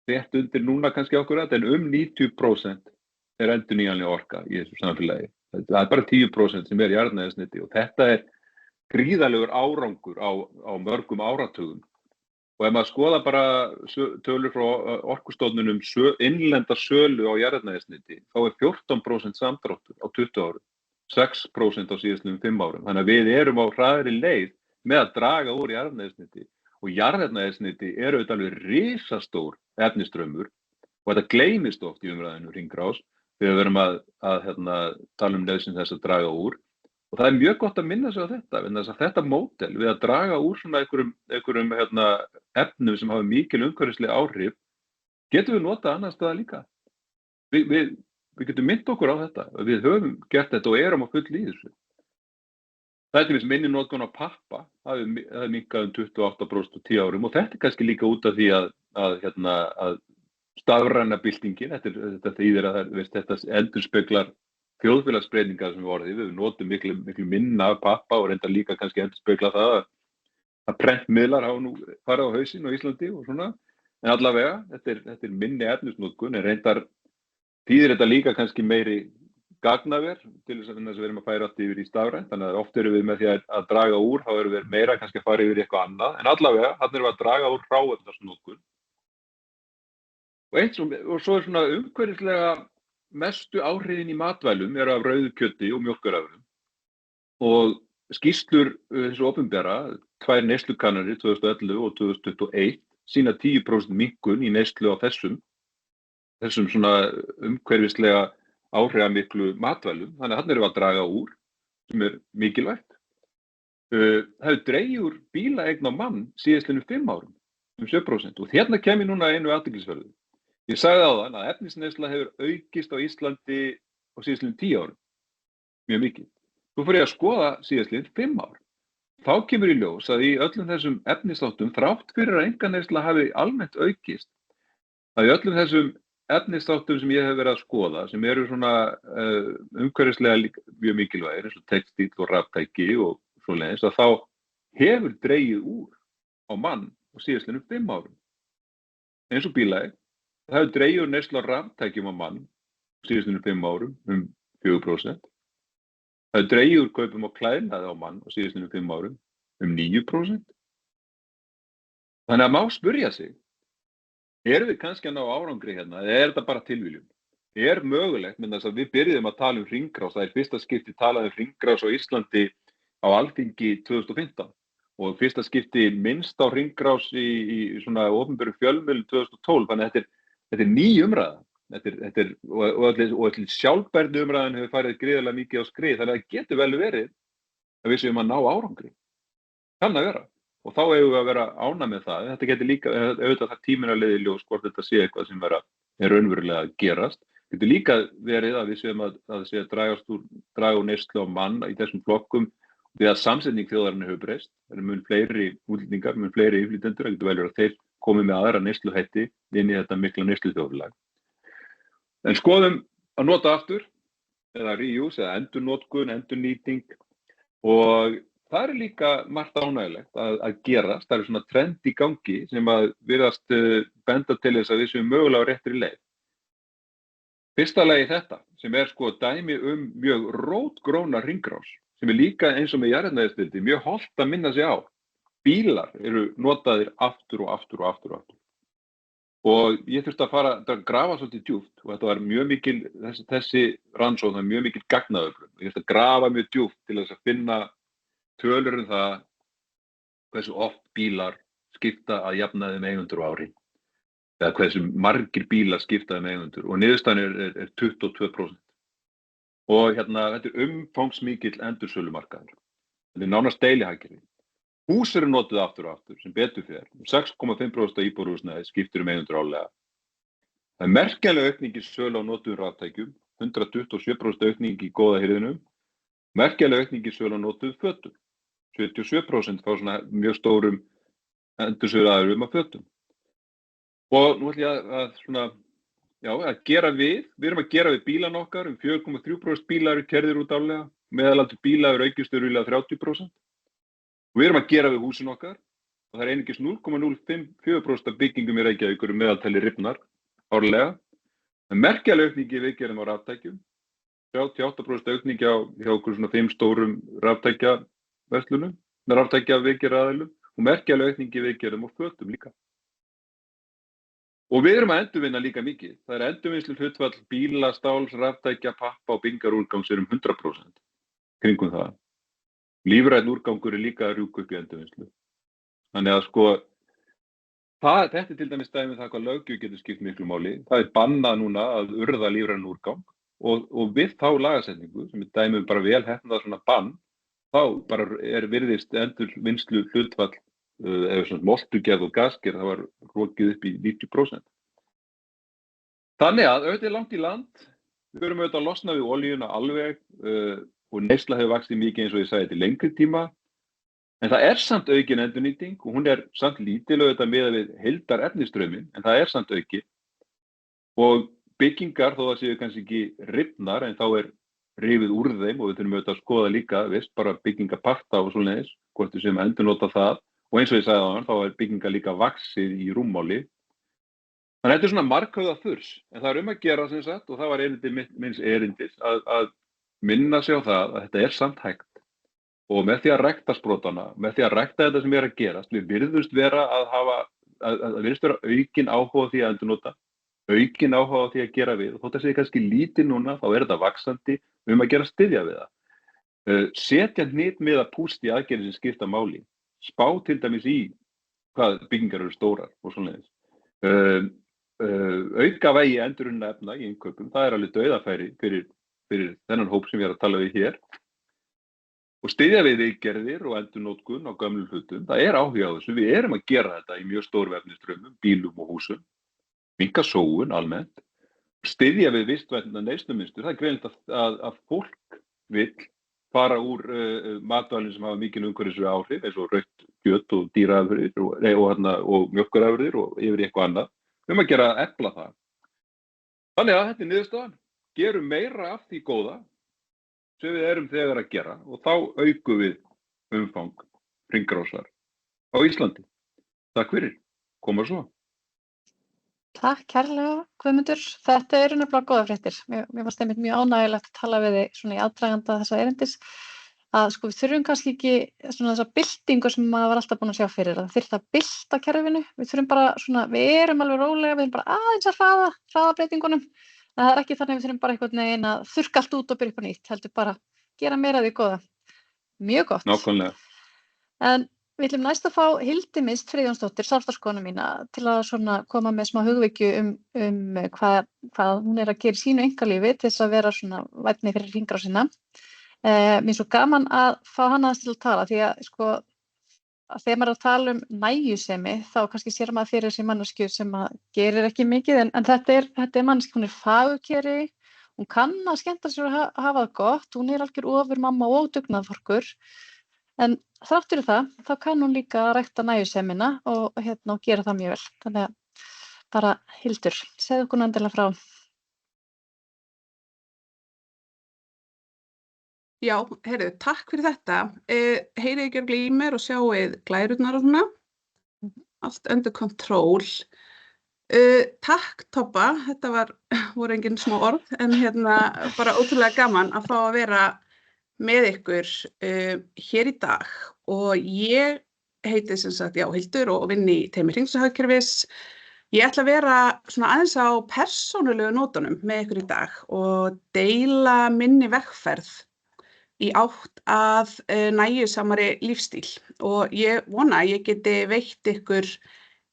rétt undir núna kannski okkur en 90% endurnýjanleg orka í þessu samfélagi. Það bara 10% sem jarðnæðisneti og þetta gríðarlegur árangur á mörgum áratugum. Og ef maður skoða bara tölur frá Orkustofnun innlenda sölu á jarðnæðisneti, þá 14% samdráttur á 20 árum, 6% á síðastliðnum 5 árum. Þannig að við erum á hraðri leið með að draga úr jarðnæðisneti og jarðnæðisneti auðvitað alveg risastór efnisstraumur og þetta gleymist oft í umræðinu hringrás þegar við verum að tala nauðsyn þess að draga úr. Og það mjög gott að minna sig á þetta, vegna þess að þetta módel við að draga úr svona einhverjum efnum sem hafa mikil umhverfisleg áhrif, getum við notað annars staðar líka. Við getum minnt okkur á þetta, við höfum gert þetta og erum á fullu í þessu. Það til dæmis minni notkun á pappa, það minnkað 28% á 10 árum og þetta kannski líka út af því að stafræna byltingin, þetta þýðir að þetta endurspeglar þjóðfélagsbreytingar sem orðið, við notum miklu minna af pappa og reyndar líka kannski endurspegla það að prentmiðlar hafa nú farið á hausinn á Íslandi og svona, en allavega, þetta minni efnisnotkun, en reyndar þýðir þetta líka kannski meiri gagnaver til þess að við erum að færa allt yfir í stafrænt, þannig að oft erum við með því að draga úr, þá erum við meira kannski að fara yfir í eitthvað annað, en allavega, þarna erum við að draga úr hráefnisnotkun. Og svo svona umhverfislega mestu áhrifin í matvælum af rauðu kjöti og mjólkurafurðum og skýrslur þessu opinbera, 2 neyslukannanir 2011 og 2021 sýna 10% minnkun í neyslu á þessum svona umhverfislega áhrifamiklu matvælum, þannig að þarna erum við að draga úr sem mikilvægt. Það hefur dregið úr bílaeign á mann síðastliðnum 5 árum 7% og hérna kem ég núna einu athyglisverðu. Ég sagði áðan að efnisneysla hefur aukist á Íslandi á síðastliðnum 10 árum, mjög mikið. Svo fór ég að skoða síðastliðin 5 ár. Þá kemur í ljós að í öllum þessum efnisþáttum, þrátt fyrir að einkaneysla hafi almennt aukist, að í öllum þessum efnisþáttum sem ég hef verið að skoða, sem eru svona umhverfislega mjög mikilvægir, eins og textíll og raftæki og svoleiðis, að þá hefur dregið úr á mann á síðastliðnum 5 árum. Eins og bílaeign. Það hefur dregið úr neyslu á raftækjum á mann síðastliðnum 5 árum 4%. Það hefur dregið úr kaupum á klæðnaði á mann síðastliðnum 5 árum 9%. Þannig að má spyrja sig, erum við kannski að ná árangri hérna, eða þetta bara tilviljun? Mögulegt, með þess að við byrjuðum að tala hringrás, það fyrsta skipti talað hringrás á Íslandi á Alþingi 2015 og fyrsta skipti minnst á hringrás í svona opinberum fjölmiðlum 2012, þannig að þetta ný umræða, og allir sjálfbærni umræðan hefur farið gríðarlega mikið á skrið, þannig að það getur vel verið að við séum að ná árangri. Kann að vera. Og þá eigum við að vera ánægð með það. Þetta getur líka, auðvitað það tíminn að leiða í ljós hvort þetta sé eitthvað sem raunverulega að gerast. Getur líka verið að við séum að draga úr neyslu á mann í þessum flokkum því að samsetning þjóðarinnar hefur breyst. Það mun fleiri útlendingar, mun fleiri innflytjendur, það getur vel verið að þeir komi með aðra neysluhætti inn í þetta mikla neysluþjóðfélag. En skoðum að nota aftur, eða reuse, eða endurnotkun, endurnýting og það líka margt ánægilegt að gerast. Það svona trend í gangi sem að virðast benda til þess að við séum mögulega á réttri leið. Fyrsta lagi þetta, sem sko dæmi mjög rótgróna hringrás, sem líka eins og með jarðnæðisbildi, mjög hollt að minna sig á. Bílar eru notaðir aftur og aftur og aftur og aftur. Og ég þurfti að fara að grafa svolítið djúpt og þetta var mjög mikil, þessi rannsókn var mjög mikil gagnaöflun. Ég þurfti að grafa mjög djúpt til þess að finna tölur það hversu oft bílar skipta að jafnaði eigendur á ári. Eða hversu margir bílar skipta eigendur og niðurstaðan 22%. Og þetta umfangsmikill endursölumarkaður. Þetta nánast deilihagkerfi. Hús eru notuð aftur og aftur sem betur fer. 6,5% af íbúðarhúsnæði skiptir eigendur árlega. Það merkileg aukning í sölu á notuðum raftækjum, 127% aukning í góða hirðinum, merkileg aukning í sölu á notuðum fötum. 77% fá svona mjög stórum endursöluaðurum af fötum. Og nú ætlum ég að gera við erum að gera við bílan okkar, 4,3% bílar eru keyrðir út árlega, meðalaldur bíla eru aukist ríflega 30%. Og við erum að gera við húsin okkar, og það einungis 0,054% af byggingum í Reykjavík eru meðaltali rifnar árlega. En merkjanleg aukning í viðgerðum á raftækjum, 38% aukning hjá okkur svona 5 stórum raftækjaverslunum, með raftækjaviðgerðaraðilum og merkjanleg aukning í viðgerðum og fötum líka. Og við erum að endurvinna líka mikið. Það endurvinnslu hlutfall bíla, stáls, raftækja, pappa og byggingarúrgangs er 100% kringum það. Lífrænn úrgangur er líka að rjúka upp í endurvinnslu. Þannig að sko, þetta er til dæmis dæmi það hvað löggjöf getur skipt miklu máli. Það bannað núna að urða lífrænn úrgang og við þá lagasetningu, sem er dæmi bara vel heppnað svona bann, þá bara virðist endurvinnslu hlutfall ef svona moltugerð og gasgerð, það var rokið upp í 90%. Þannig að auðvitað langt í land, við erum auðvitað að losna við olíuna alveg og neysla hefur vaxið mikið eins og ég sagði til lengri tíma, en það er samt aukin endurnýting og hún er samt lítil auðvitað miðað við heildar efnisstrauminn, en það er samt aukin og byggingar þó það séu kannski ekki rifnar en þá er rifið úr þeim og við þurfum auðvitað að skoða líka, bara byggingaparta og svoleiðis, hvort við séum að endurnota það. Og eins og ég sagði áðan, þá er byggingar líka vaxið í rúmmáli. Þannig að þetta er svona marghöfða þurs, en það er að gera sem sagt, og það var minns erindis, að minna sig á það að þetta er samt hægt. Og með því að rækta sprotana, með því að rækta þetta sem er að gerast, við virðumst vera að virðist vera aukin áhuga á því að endurnota, aukin áhuga á því að gera við. Og þótt að segja kannski lítið núna, þá er þetta vaxandi, við að gera styðja við það. Setja hnitmiða púst í aðgerðir sem skipta máli. Spá til dæmis í hvað byggingar eru stórar og svoleiðis. Auka vægi endurunna efna í innkaupum, það er alveg dauðafæri fyrir þennan hóp sem ég er að tala við hér. Og styðja við viðgerðir og endurnotkun á gömlum hlutum, það er áhuga á þessu. Við erum að gera þetta í mjög stórum efnisstraumum, bílum og húsum, minnka sóun almennt, styðja við vistvænna neyslumynstur. Það er greinilegt að fólk vill fara úr matvælum sem hafa mikil umhverfisleg áhrif, eins og rautt kjöt og dýraafurðir og mjólkurafurðir og yfir í eitthvað annað. Við að gera efla það. Þannig að þetta er niðurstaðan. Gerum meira af því góða sem við erum þegar að gera og þá aukum við umfang hringrásar á Íslandi. Takk fyrir. Koma svo. Takk kærlega, Guðmundur. Þetta eru nefnilega góða fréttir. Mér fannst einmitt mjög ánægjulegt að tala við þig svona í aðdraganda þessa erindis að sko við þurfum kannski ekki svona þessa byltingu sem maður var alltaf búin að sjá fyrir. Það þyrfti að bylta kerfinu. Við þurfum bara svona, við erum alveg rólega, við erum bara aðeins að hraða breytingunum. En það er ekki þannig að við þurfum bara einhvern veginn að þurrka allt út og byrja upp á nýtt. Heldur bara gera meira af því góða. Mjög gott. Nákvæmlega. En við ætlum næst að fá Hildi Mist Friðjónsdóttir, samstarfskonu mína, til að svona koma með smá hugvekju hvað hún er að gera í sínu einkalífi til þess að vera svona vænni fyrir hringrásina. Mér er svo gaman að fá hana til að tala því að sko að þegar maður er að tala nægjusemi þá kannski sér maður fyrir þessi manneskju sem að gerir ekki mikið en þetta er manneskja, hún er fagurkeri, hún kann að skemmta sér og hafa það gott, hún er algjör ofurmamma og dugnaðarforkur. En þrátt fyrir það, þá kann hún líka að rækta nægjusemina og gera það mjög vel. Þannig að bara Hildur, segðu okkur endilega frá. Já, heyrðu, takk fyrir þetta. Heyrið ekki örugglega í mér og sjáið glærurnar og svona. Allt under control. Takk Tobba, þetta voru engin smá orð, en bara ótrúlega gaman að fá að vera með ykkur hér í dag og ég heiti sem sagt Hildur og vinn í teymi hringrásarhagkerfis. Ég ætla að vera svona aðeins á persónulegu nótunum með ykkur í dag og deila minni vegferð í átt að nægjusamari lífstíl og ég vona að ég geti veitt ykkur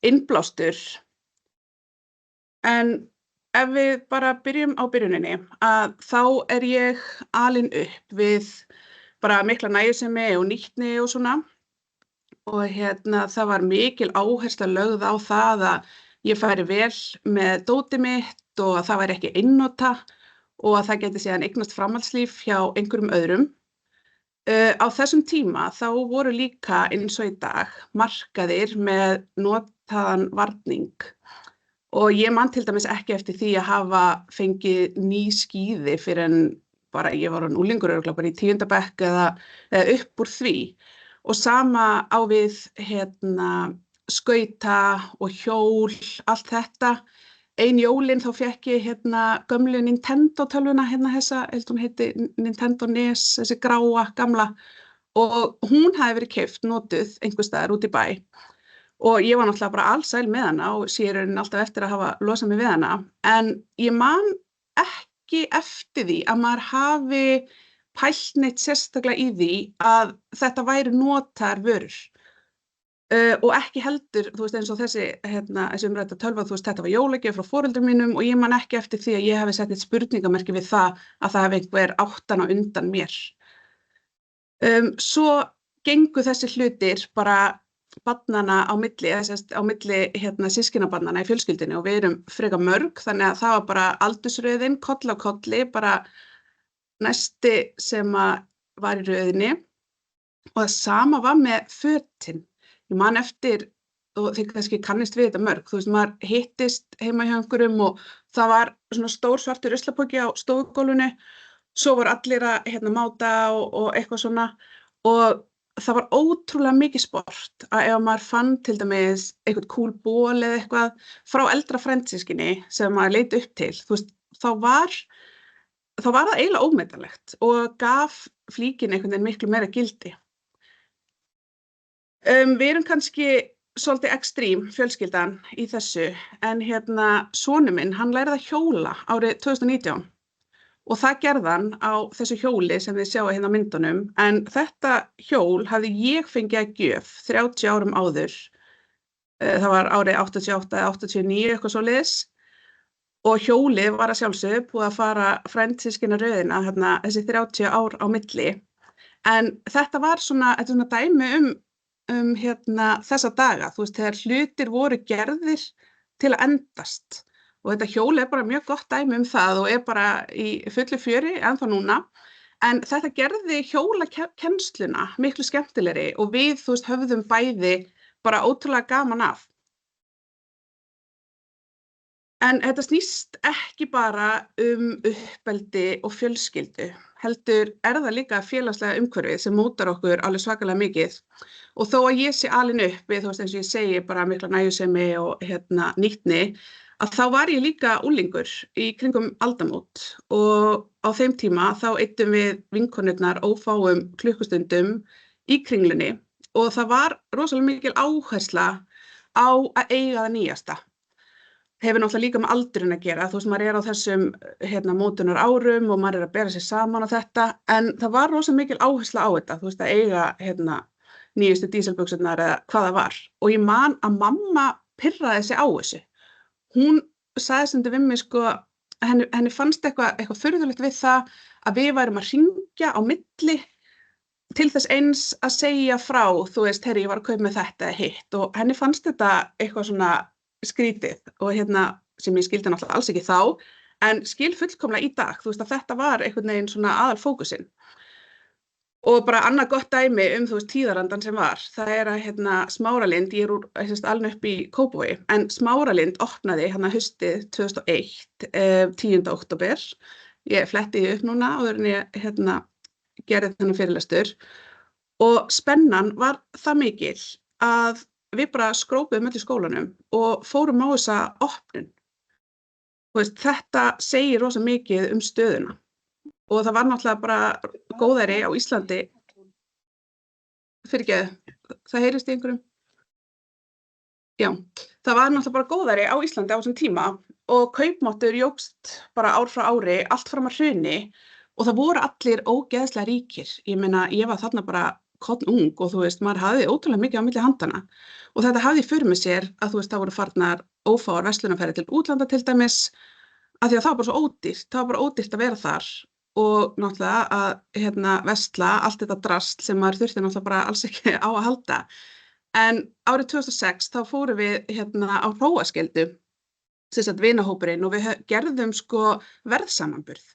innblástur. En ef við bara byrjum á byrjuninni, að þá er ég alin upp við bara mikla nægjusemi og nýtni og svona. Og það var mikil áhersla lögð á það að ég færi vel með dótið mitt og að það væri ekki einnota og að það geti síðan eignast framhaldslíf hjá einhverjum öðrum. Á þessum tíma þá voru líka eins og í dag markaðir með notaðan varning. Og ég man til dæmis ekki eftir því að hafa fengið ný skíði fyrir en bara ég var unglingur örugglega bara í 10. bekk eða upp úr því. Og sama á við skauta og hjól, allt þetta. Ein jólin þá fékk ég gömlu Nintendo tölvuna, þessa, hún heiti Nintendo NES, þessi gráa, gamla. Og hún hafði verið keypt, notuð einhvers staðar út í bæ. Og ég var náttúrulega bara alsæl með hana og sé í rauninni alltaf eftir að hafa losað mig við hana. En ég man ekki eftir því að maður hafi pælt neitt sérstaklega í því að þetta væri notaðar vörur. Og ekki heldur, þú veist, eins og þessi umrædda tölva, þú veist, þetta var jólagjöf frá foreldrum mínum og ég man ekki eftir því að ég hafi sett eitt spurningamerki við það að það hafi einhver átt hana undan mér. Svo gengu þessi hlutir bara barnanna á milli, á milli systkinabarnanna í fjölskyldunni og við erum frekar mörg, þannig að það var bara aldursröðin, koll á kolli, bara næsti sem var í röðinni. Og það sama var með fötin. Ég man eftir, og þið kannski kannist við þetta mörg, þú veist, maður hittist heima hjá einhverjum og það var svona stór svartur ruslapoki á stofugólfinu, svo voru allir að máta og eitthvað svona og það var ótrúlega mikið sport að ef maður fann til dæmis eitthvað cool ból eða eitthvað frá eldra frændsystkini sem maður leit upp til, þú veist, þá var það eiginlega ómetanlegt og gaf flíkin einhvern veginn miklu meira gildi. Við erum kannski svolítið ekstrím fjölskyldan í þessu, en sonur minn, hann lærði að hjóla árið 2019 og það gerði hann á þessu hjóli sem þið sjáu á myndunum, en þetta hjól hafði ég fengið að gjöf 30 árum áður. Það var árið 88 eða 89, eitthvað svoleiðis, og hjólið var að sjálfsögðu búið að fara frændsystkina-röðina þessi 30 ár á milli, en þetta var svona dæmi þessa daga, þú veist, þegar hlutir voru gerðir til að endast og þetta hjól bara mjög gott dæmi það og bara í fullu fjöri ennþá núna, en þetta gerði hjólakennsluna miklu skemmtilegri og við, þú veist, höfðum bæði bara ótrúlega gaman af. En þetta snýst ekki bara uppeldi og fjölskyldu, heldur það líka félagslega umhverfið sem mótar okkur alveg svakalega mikið. Og þó að ég sé alin upp við, þú veist, eins og ég segi, bara mikla nægjusemi og nýtni, að þá var ég líka unglingur í kringum aldamót og á þeim tíma þá eyddum við vinkonurnar ófáum klukkustundum í Kringlunni og það var rosalega mikil áhersla á að eiga það nýjasta. Hefur náttúrulega líka með aldurinn að gera, þú veist, maður á þessum mótunar árum og maður að bera sig saman á þetta, en það var rosalega mikil áhersla á þetta, þú veist, að eiga nýjustu díselbuxurnar eða hvað það var. Og ég man að mamma pirraði sig á þessu. Hún sagði stundum við mig, sko, henni fannst eitthvað furðulegt við það að við værum að hringja á milli til þess eins að segja frá, þú veist, herri, ég var að kaupa með þetta eða hitt, og henni fannst þetta eitthvað svona skrítið og sem ég skildi náttúrulega alls ekki þá, en skil fullkomlega í dag, þú veist, að þetta var einhvern veginn svona aðalfókusinn. Og bara annað gott dæmi þú veist, tíðarandan sem var, það að Smáralind, ég alin upp í Kópavogi, en Smáralind opnaði haustið 2001, 10. október, ég fletti upp núna áður en ég gerði þennan fyrirlestur, og spennan var það mikil að við bara skrópuðum öll í skólanum og fórum á þessa opnun. Veist, þetta segir rosa mikið stöðuna og það var náttúrulega bara góðæri á Íslandi. Fyrirgeðu, það heyrist í einhverjum? Já, það var náttúrulega bara góðæri á Íslandi á þessum tíma og kaupmáttur jókst bara ár frá ári, allt fram að hruni og það voru allir ógeðslega ríkir. Ég meina, ég var þarna bara kollung og þú veist, maður hafði ótrúlega mikið á milli handana og þetta hafði fyrir með sér að þú veist, það voru farnar ófáar verslunarferðir til útlanda til dæmis af því að það var bara svo ódýrt, það var bara ódýrt að vera þar og náttúrulega að versla allt þetta drasl sem maður þurfti náttúrulega bara alls ekki á að halda. En árið 2006 þá fórum við á Hróaskildu, sem sagt vinahópurinn og við gerðum sko verðsamanburð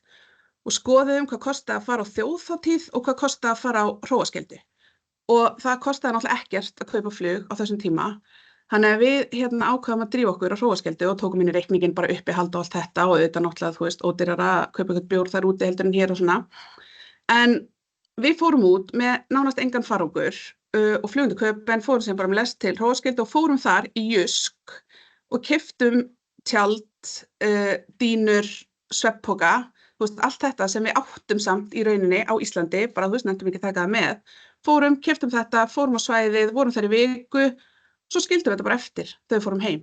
og skoðum hvað kostaði að fara á þjóðhátíð og hvað kostaði að fara á Hróaskildu. Og það kostaði náttúrulega ekkert að kaupa flug á þessum tíma. Þannig að við ákvaðum að drífa okkur á Hróaskildu og tókum inn í reikningin bara uppihald og allt þetta og auðvitað náttúrulega, þú veist, ódýrara að kaupa eitthvað bjór þar úti heldur en hér og svona. En við fórum út með nánast engan farangur og flugum til Köben, fórum sem bara með lest til Hróaskildu og fórum þar í Jysk og keyptum tjald, dýnur, svefnpoka, allt þetta sem við áttum samt í rauninni á Íslandi, bara nefndum ekki taka það með. Fórum, keyptum þetta, fórum á svæðið, vorum þar í viku, svo skildum við þetta bara eftir þegar við fórum heim.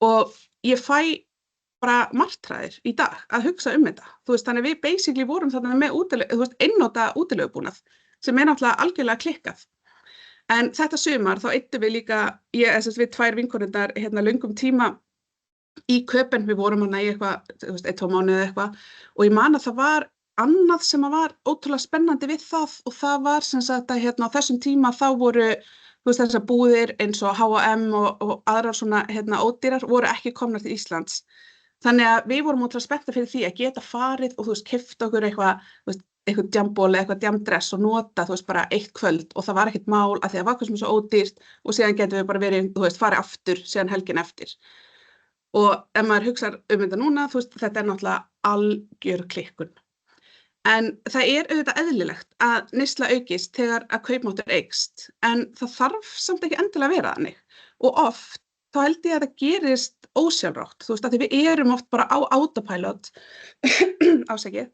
Og ég fæ bara martraðir í dag að hugsa þetta. Þannig við basically vorum þarna með einnota útilegubúnað sem náttúrulega algjörlega klikkað. En þetta sumar þá eyddum við líka, við tvær vinkonurnar löngum tíma í Köben, við vorum hana í eitthvað, 1-2 mánuði eða eitthvað og ég man að það var annað sem var ótrúlega spennandi við það og það var sem sagt að á þessum tíma þá voru þessar búðir eins og H&M og aðrar svona ódýrar voru ekki komnar til Íslands. Þannig að við vorum ótrúlega spenntar fyrir því að geta farið og keypt okkur eitthvað djamból eða eitthvað djamdress og nota bara eitt kvöld og það var ekkert mál að því að það var svo ódýrt og síðan getum við bara verið, farið aftur síðan helgin eftir. Og ef maður hugsar þetta núna, þetta náttúrulega algjör klikkun. En það auðvitað eðlilegt að neysla aukist þegar að kaupmáttur eykst, en það þarf samt ekki endilega að vera þannig. Og oft þá held ég að það gerist ósjálfrátt, að því við erum oft bara á autopilot, ásækið,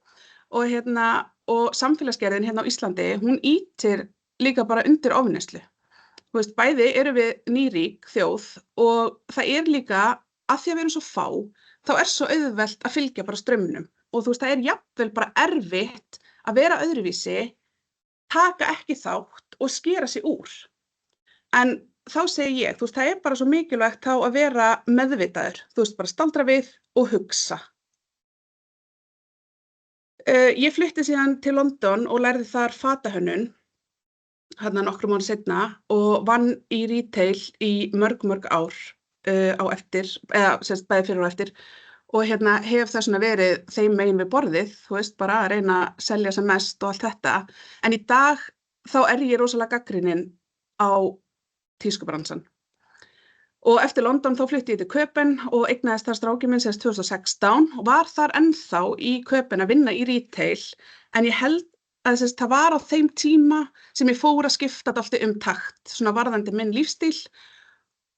og samfélagsgerðin á Íslandi, hún ýtir líka bara undir ofneyslu. Bæði erum við nýrík þjóð og það líka að því að við erum svo fá, þá svo auðvelt að fylgja bara straumnum. Og það jafnvel bara erfitt að vera öðruvísi, taka ekki þátt og skera sig úr. En þá segi ég, það bara svo mikilvægt þá að vera meðvitaður, bara staldra við og hugsa. Ég flutti síðan til London og lærði þar fatahönnun, nokkrum árum seinna og vann í retail í mörg ár á eftir, eða bæði fyrir og eftir. Og hef það svona verið þeim megin við borðið, bara að reyna að selja sem mest og allt þetta. En í dag þá ég rosalega gagnrýnin á tískubransan. Og eftir London þá flutti ég til Köben og eignaðist þar strákinn minn 2016 og var þar ennþá í Köben að vinna í retail. En ég held að það var á þeim tíma sem ég fór að skipta dálítið takt, svona varðandi minn lífstíl.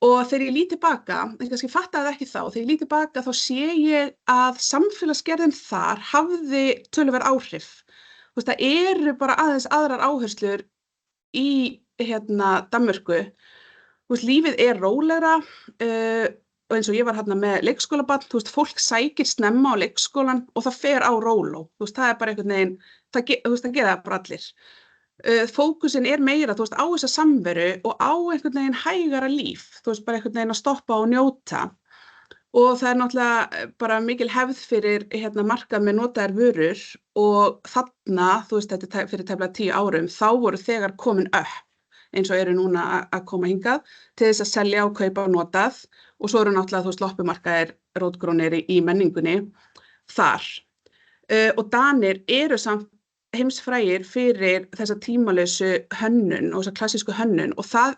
Og þegar ég lít tilbaka, ég kannski fattaði það ekki þá, þegar ég lít tilbaka þá sé ég að samfélagsgerðin þar hafði töluverð áhrif. Það bara aðeins aðrar áherslur í Danmörku. Lífið rólegra og eins og ég var með leikskólabarn, fólk sækir snemma á leikskólan og það fer á róló. Það bara einhvern veginn, það gera það bara allir. Fókusin meira á þessa samveru og á einhvern veginn hægara líf, bara einhvern veginn að stoppa og njóta. Og það náttúrulega bara mikil hefð fyrir markað með notaðar vörur og þarna, þetta fyrir tæplega 10 árum, þá voru þegar komin upp, eins og eru núna að koma hingað, til þess að selja og kaupa og notað og svo eru náttúrulega loppumarkaðir rótgrónir í menningunni þar. Og Danir eru samt heimsfrægir fyrir þessa tímalausu hönnun og þessa klassísku hönnun og það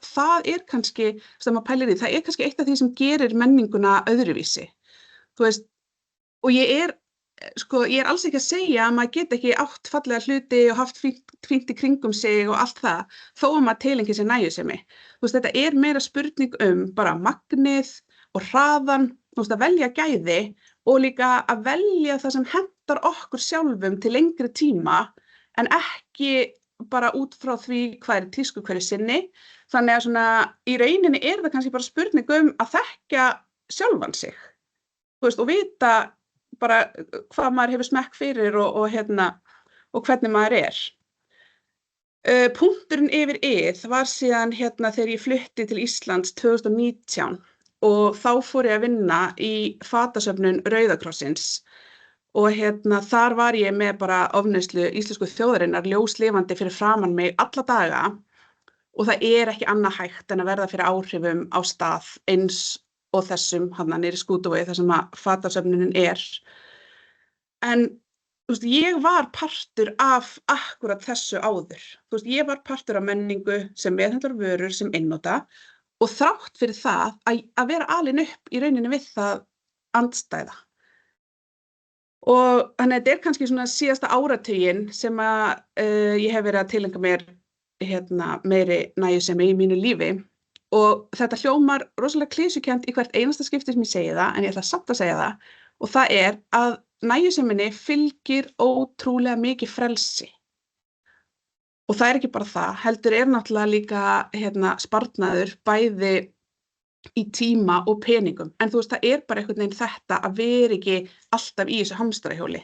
kannski, sem maður pælir í, það kannski eitt af því sem gerir menninguna öðruvísi. Og ég alls ekki að segja að maður get ekki átt fallega hluti og haft fínt í kringum sig og allt það, þó að maður tilengi sér nægjusemi. Þetta meira spurning bara magnið og hraðan, að velja gæði og líka að velja það sem hentar okkur sjálfum til lengri tíma en ekki bara út frá því hvað tísku hverju sinni. Þannig að svona, í rauninni það kannski bara spurning að þekkja sjálfan sig og vita bara hvað maður hefur smekk fyrir og hvernig maður Punkturinn yfir var síðan þegar ég flutti til Íslands 2019 og þá fór ég að vinna í fatasöfnun Rauða krossins. Og þar var ég með bara ofneyslu íslensku þjóðarinnar ljóslifandi fyrir framan mig alla daga og það ekki annað hægt en að verða fyrir áhrifum á stað eins og þessum niðri í Skútuvogi þar sem að fatasöfnunin En ég var partur af akkurat þessu áður. Ég var partur af menningu sem meðhöndlar vörur sem einnota og þrátt fyrir það að vera alin upp í rauninni við það andstæða. Og þannig að þetta kannski svona síðasta áratuginn sem að ég hef verið að tileinka mér meiri nægjusemi í mínu lífi og þetta hljómar rosalega klisjukennt í hvert einasta skipti sem ég segi það, en ég ætla samt að segja það og það er að nægjuseminni fylgir ótrúlega mikið frelsi. Og það er ekki bara það, heldur náttúrulega líka sparnaður bæði í tíma og peningum. En þú veist, það er bara einhvern veginn þetta að vera ekki alltaf í þessu hamstrahjóli.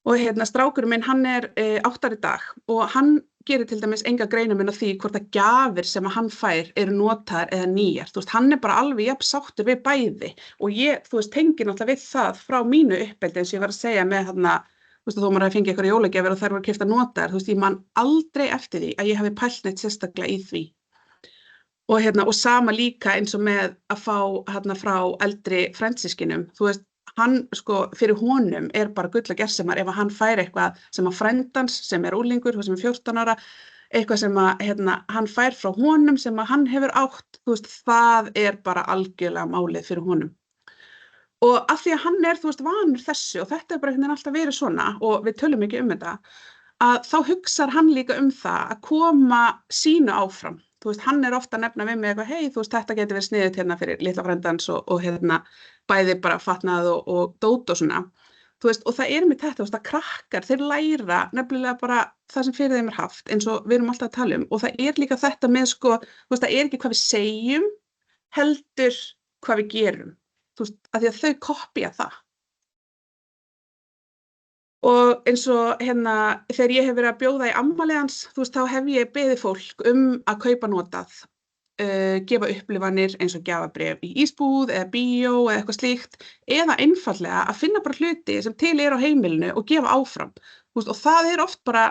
Og strákurinn minn, hann er 8 í dag og hann gerir til dæmis enga greinarmun á því hvort að gjafir sem að hann fær eru notaðar eða nýjar. Þú veist, hann er bara alveg jafn sáttur við bæði og ég, þú veist, tengir náttúrulega við það frá mínu uppeldi eins og ég var að segja með þú veist, þó maður hafi fengið einhverja jólagjafir og þær voru keyptar notaðar, þú veist, ég man aldrei eftir því að ég hafi pælt neitt sérstaklega í því. Og sama líka eins og með að fá frá eldri frændsystkinum, þú veist, hann sko fyrir honum er bara gull og gersemar ef að hann fær eitthvað sem að frændans sem er úlingur, sem er 14 ára, eitthvað sem að hann fær frá honum sem að hann hefur átt, þú veist, það er bara algjörlega málið fyrir honum. Og af því að hann er, þú veist, vanur þessu og þetta er bara alltaf verið svona og við tölum ekki þetta, að þá hugsar hann líka það að koma sínu áfram. Þú veist, hann er ofta að nefna við mig eitthvað, hey, þú veist, þetta getur verið sniðugt fyrir litla frændans og bæði bara fatnað og dót og svona. Þú veist, og það er með þetta, þú veist, að krakkar, þeir læra nefnilega bara það sem fyrir þeim er haft, eins og við erum alltaf að tala og það er líka þetta með sko, þú veist, það er ekki hvað við segjum, heldur hvað við gerum, þú veist, af því að þau kopía það. Og eins og þegar ég hef verið að bjóða í afmælið hans, þú veist, þá hef ég beðið fólk að kaupa notað, gefa upplifanir eins og gjafabréf í ísbúð eða bíó eða eitthvað slíkt, eða einfaldlega að finna bara hluti sem til á heimilinu og gefa áfram. Þú veist, og það er oft bara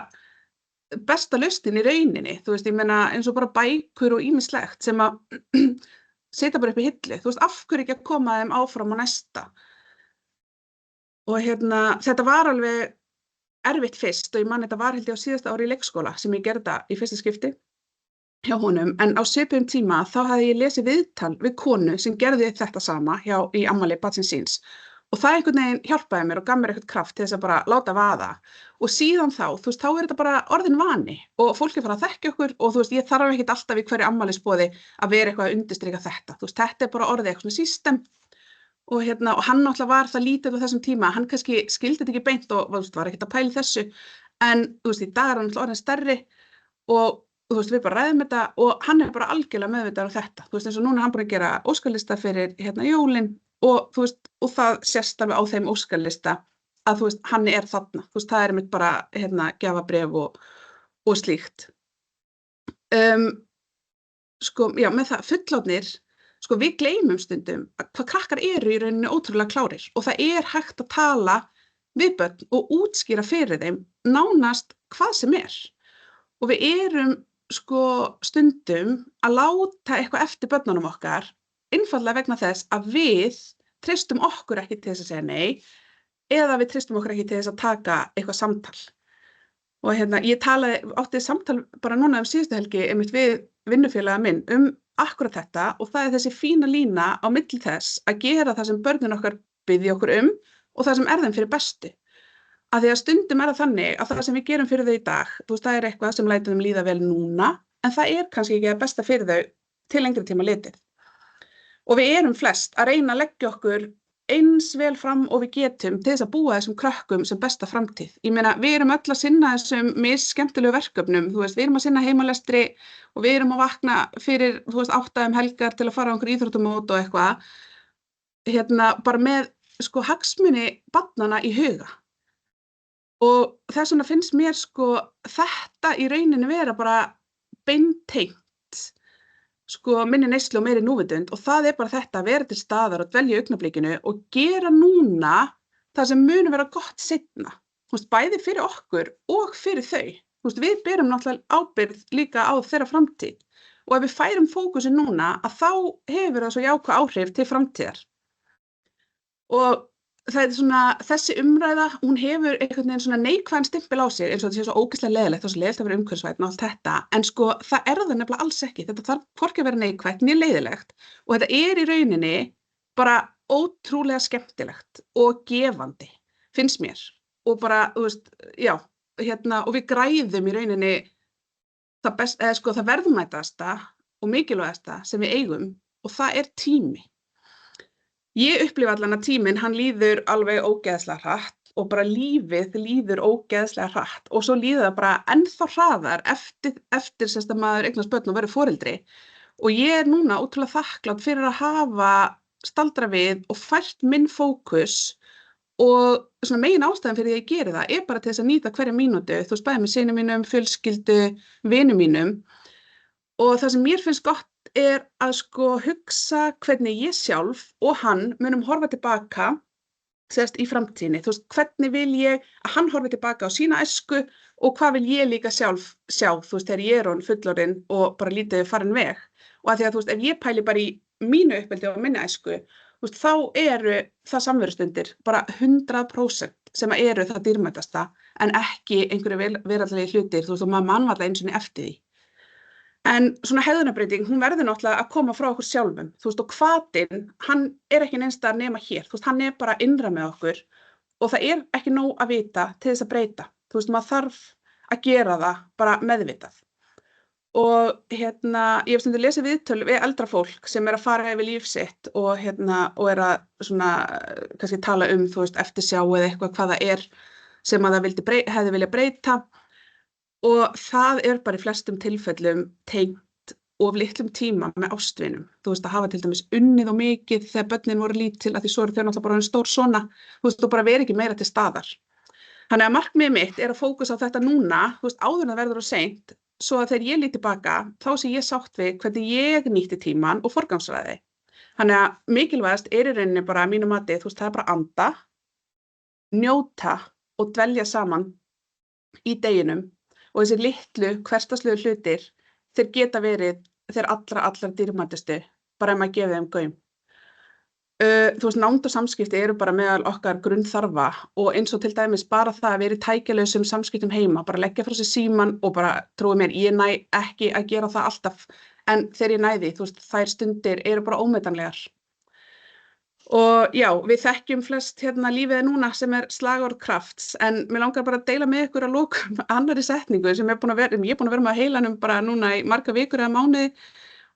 besta lausnin í rauninni, þú veist, ég meina eins og bara bækur og ýmislegt sem að setja bara upp í hillu, þú veist, af hverju ekki að koma þeim áfram á næsta. Og þetta var alveg erfitt fyrst og ég man þetta var held ég á síðasta ári í leikskóla sem ég gerði þetta í fyrsta skipti hjá honum, en á svipuðum tíma þá hafði ég lesið viðtal við konu sem gerði þetta sama í afmæli barnsins síns og það einhvern veginn hjálpaði mér og gaf mér eitthvað kraft til þess að bara láta vaða og síðan þá, þú veist, þá er þetta bara orðin vani og fólk er farið að þekkja okkur og þú veist, ég þarf ekkert alltaf í hverju afmælisboði að vera eitthvað að undirstrika þetta, þú veist, þetta er bara orðið eitthvað svona system. Og hann náttúrulega var það lítið á þessum tíma, hann kannski skildi þetta ekki beint og þú veist, var ekkert að pæla í þessu, en þú veist, í dag er hann náttúrulega orðinn stærri og þú veist, við bara ræðum þetta og hann er bara algjörlega meðvitaður á þetta, þú veist, eins og núna er hann búinn að gera óskalista fyrir jólin og þú veist, og það sést alveg á þeim óskalista að þú veist, hann er þarna, þú veist, það er einmitt bara gjafabréf og slíkt. Sko, já, með það, fullorðnir, sko við gleymum stundum hvað krakkar eru í rauninni ótrúlega klárir og það er hægt að tala við börn og útskýra fyrir þeim nánast hvað sem er. Og við erum sko stundum að láta eitthvað eftir börnunum okkar einfaldlega vegna þess að við treystum okkur ekki til þess að segja nei eða við treystum okkur ekki til þess að taka eitthvað samtal. Og ég átti samtal bara núna síðustu helgi einmitt við vinnufélaga minn akkurat þetta og það er þessi fína lína á milli þess að gera það sem börnin okkar biðja okkur og það sem er þeim fyrir bestu. Af því að stundum er það þannig að það sem við gerum fyrir þau í dag, þú veist, það er eitthvað sem lætur þeim líða vel núna, en það er kannski ekki að besta fyrir þau til lengri tíma litið. Og við erum flest að reyna að leggja okkur eins vel fram og við getum til þess að búa þessum krökkum sem besta framtíð. Ég meina, við erum öll að sinna þessum misskemmtilegu verkefnum, þú veist, við erum að sinna heimalestri og við erum að vakna fyrir, þú veist, 8 helgar til að fara á einhver íþróttamót og eitthvað, bara með, sko, hagsmuni barnanna í huga. Og þess vegna finnst mér, sko, þetta í rauninni vera bara beintengt, sko, minni neyslu og meiri núvitund og það er bara þetta að vera til staðar og dvelja í augnablikinu og gera núna það sem muni vera gott seinna, þú veist, bæði fyrir okkur og fyrir þau. Þú veist, við berum náttúrulega ábyrgð líka á þeirra framtíð og ef við færum fókusin núna að þá hefur það svo jákvæð áhrif til framtíðar. Og það er svona, þessi umræða, hún hefur einhvern veginn svona neikvæðan stimpil á sér eins og þetta sé svo ógeðslega leiðilegt og svo leiðilegt að vera umhverfisvænn og allt þetta, en sko það er það nefnilega alls ekki, þetta þarf hvorki að vera neikvætt né leiðilegt og þetta er í rauninni bara ótrúlega skemmtilegt og gefandi, finnst mér og bara, þú veist, já, og við græðum í rauninni það verðmætasta og mikilvægasta sem við eigum og það tími. Ég upplifa allan að tíminn, hann líður alveg ógeðslega hratt og bara lífið líður ógeðslega hratt og svo líður það bara ennþá hraðar eftir sem að maður eignast börn og verður foreldri. Og ég núna ótrúlega þakklát fyrir að hafa staldra við og fært minn fókus og svona megin ástæðan fyrir því að ég geri það bara til þess að nýta hverja mínútu, þú veist, bæði með synum mínum, fjölskyldu, vinum mínum og það sem mér finnst gott að sko hugsa hvernig ég sjálf og hann munum horfa tilbaka í framtíðinni, þú veist, hvernig vil ég að hann horfi tilbaka á sína æsku og hvað vil ég líka sjálf sjá, þú veist, þegar ég orðin fullorðin og bara lítið farin veg og að því að þú veist, ef ég pæli bara í mínu uppeldi og minni æsku, þú veist, þá það samverustundir bara 100% sem eru það dýrmætasta en ekki einhverju veraldlegi hlutir, þú veist, og maður man varla einu sinni eftir því. En svona hegðunarbreyting, hún verður náttúrulega að koma frá okkur sjálfum, þú veist, og hvatinn, hann ekki neins staðar nema hér, þú veist, hann bara innra með okkur og það ekki nóg að vita til þess að breyta, þú veist, maður þarf að gera það bara meðvitað. Og ég hef stundum lesið viðtöl við eldra fólk sem að fara yfir líf sitt og og að svona, kannski tala þú veist, eftirsjá eða eitthvað hvað það sem að það hefði viljað breyta. Og það bara í flestum tilfellum tengt of litlum tíma með ástvinum. Þú veist, að hafa til dæmis unnið og mikið þegar börnin voru lítil, að því svo þau náttúrulega bara stór svona, þú veist, og bara vera ekki meira til staðar. Þannig að markmiðið mitt að fókusa á þetta núna, þú veist, áður en það verður of seint, svo að þegar ég lít tilbaka, þá sé ég sátt við hvernig ég nýtti tímann og forgangsraði. Þannig að mikilvægast í rauninni bara að mínu mati, þú veist, það bara anda, njóta og dvelja saman í deginum. Og þessi litlu, hversdagslegu hlutir, þeir geta verið þeir allra dýrmætustu, bara ef maður gefið þeim gaum. Þú veist, nánd og samskipti bara meðal okkar grunnþarfa og eins og til dæmis bara það að vera í tækjalausum samskiptum heima, bara leggja frá sér símann og bara, trúið mér, ég næ ekki að gera það alltaf, en þegar ég næði, þú veist, þær stundir bara ómetanlegar. Og já, við þekkjum flest lífið núna sem slagorð krafts, en mér langar bara að deila með ykkur að lokum annarri setningu sem ég búin að vera með á heilanum bara núna í marga vikur eða mánuði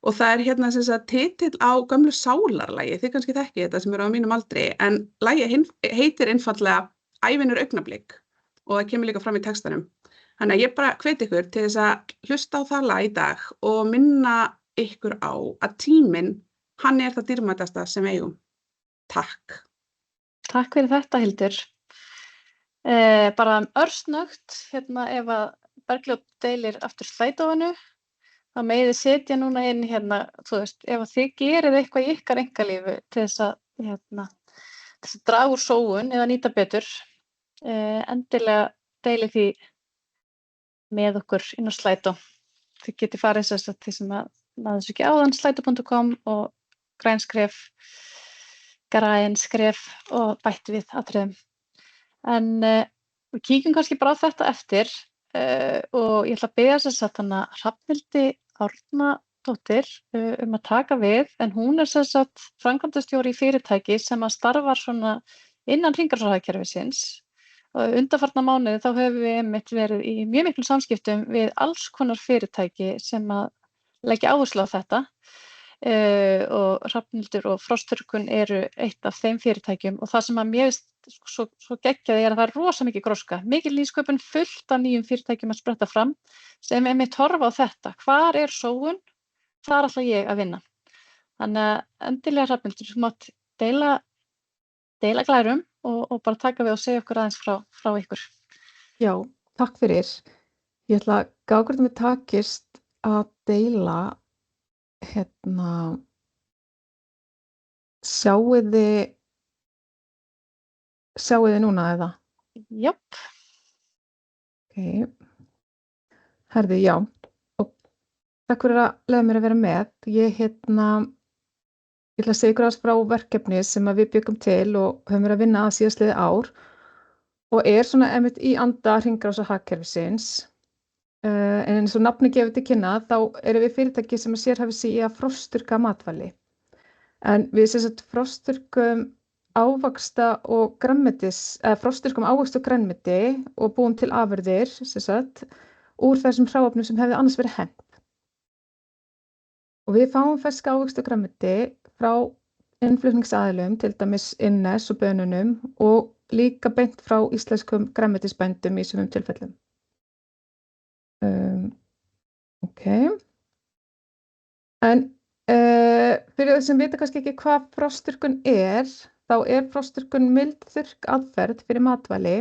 og það sem sagt titill á gömlu sálarlagi, þið kannski þekkið þetta sem á mínum aldri, en lagið heitir einfaldlega Ævin augnablik og það kemur líka fram í textanum. Þannig að ég bara hvet ykkur til þess að hlusta á það lag í dag og minna ykkur á að tíminn, hann það dýrmætasta sem við eigum. Takk. Takk fyrir þetta, Hildur. Bara örsnögt, ef að Bergljót deilir aftur slætofinu, þá megið þið setja núna inn þú veist, ef að þið gerið eitthvað í ykkar einkalífi til þess að draga úr sóun eða nýta betur, endilega deilið því með okkur inn á slætó. Þið getið farið því sem að náðu þessu ekki áðan, slætó.com og grænskref, grænskref og bætti við atriðum. En við kíkjum kannski bara á þetta eftir og ég ætla að biðja Hrafnhildi Árnadóttir að taka við, en hún framkvæmdastjóri í fyrirtæki sem að starfar svona innan hringrásarhagkerfisins og undanfarna mánuði þá höfum við einmitt verið í mjög miklu samskiptum við alls konar fyrirtæki sem að leggja áherslu á þetta. Og Hrafnhildur og Frostþurrkun eru eitt af þeim fyrirtækjum og það sem að mér finnst svo geggjaði að það rosa mikið gróska, mikil nýsköpun, fullt af nýjum fyrirtækjum að spretta fram sem einmitt horfa á þetta, hvar sóun, þar ætla ég að vinna. Þannig að endilega Hrafnhildur, þú mátt deila glærum og bara taka við og segja okkur aðeins frá ykkur. Já, takk fyrir. Ég ætla að gá hvort mér takist að deila sjáið þið núna eða? Jöp. Ok. Herði, já. Og takk fyrir að leyfa mér að vera með. Ég ætla að segja ykkur aðeins frá verkefni sem að við byggum til og höfum verið að vinna að síðastliðið ár og svona einmitt í anda hringrásarhagkerfisins. En eins og nafni gefur til kynna, þá erum við fyrirtæki sem sérhæfir sig í að frostþurrka matvæli. En við frostþurrkum ávaxta og grænmetis, frostþurrkum ávöxt og grænmeti og búum til afurðir, úr þessum hráefnum sem hefði annars verið hent. Og við fáum ferska ávexti og grænmeti frá innflutningsaðilum, til dæmis Innes og bönunum og líka beint frá íslenskum grænmetisbændum í sumum tilfellum. Ok. En fyrir þau sem vita kannski ekki hvað frostþurrkun þá frostþurrkun mild þurrkaðferð fyrir matvæli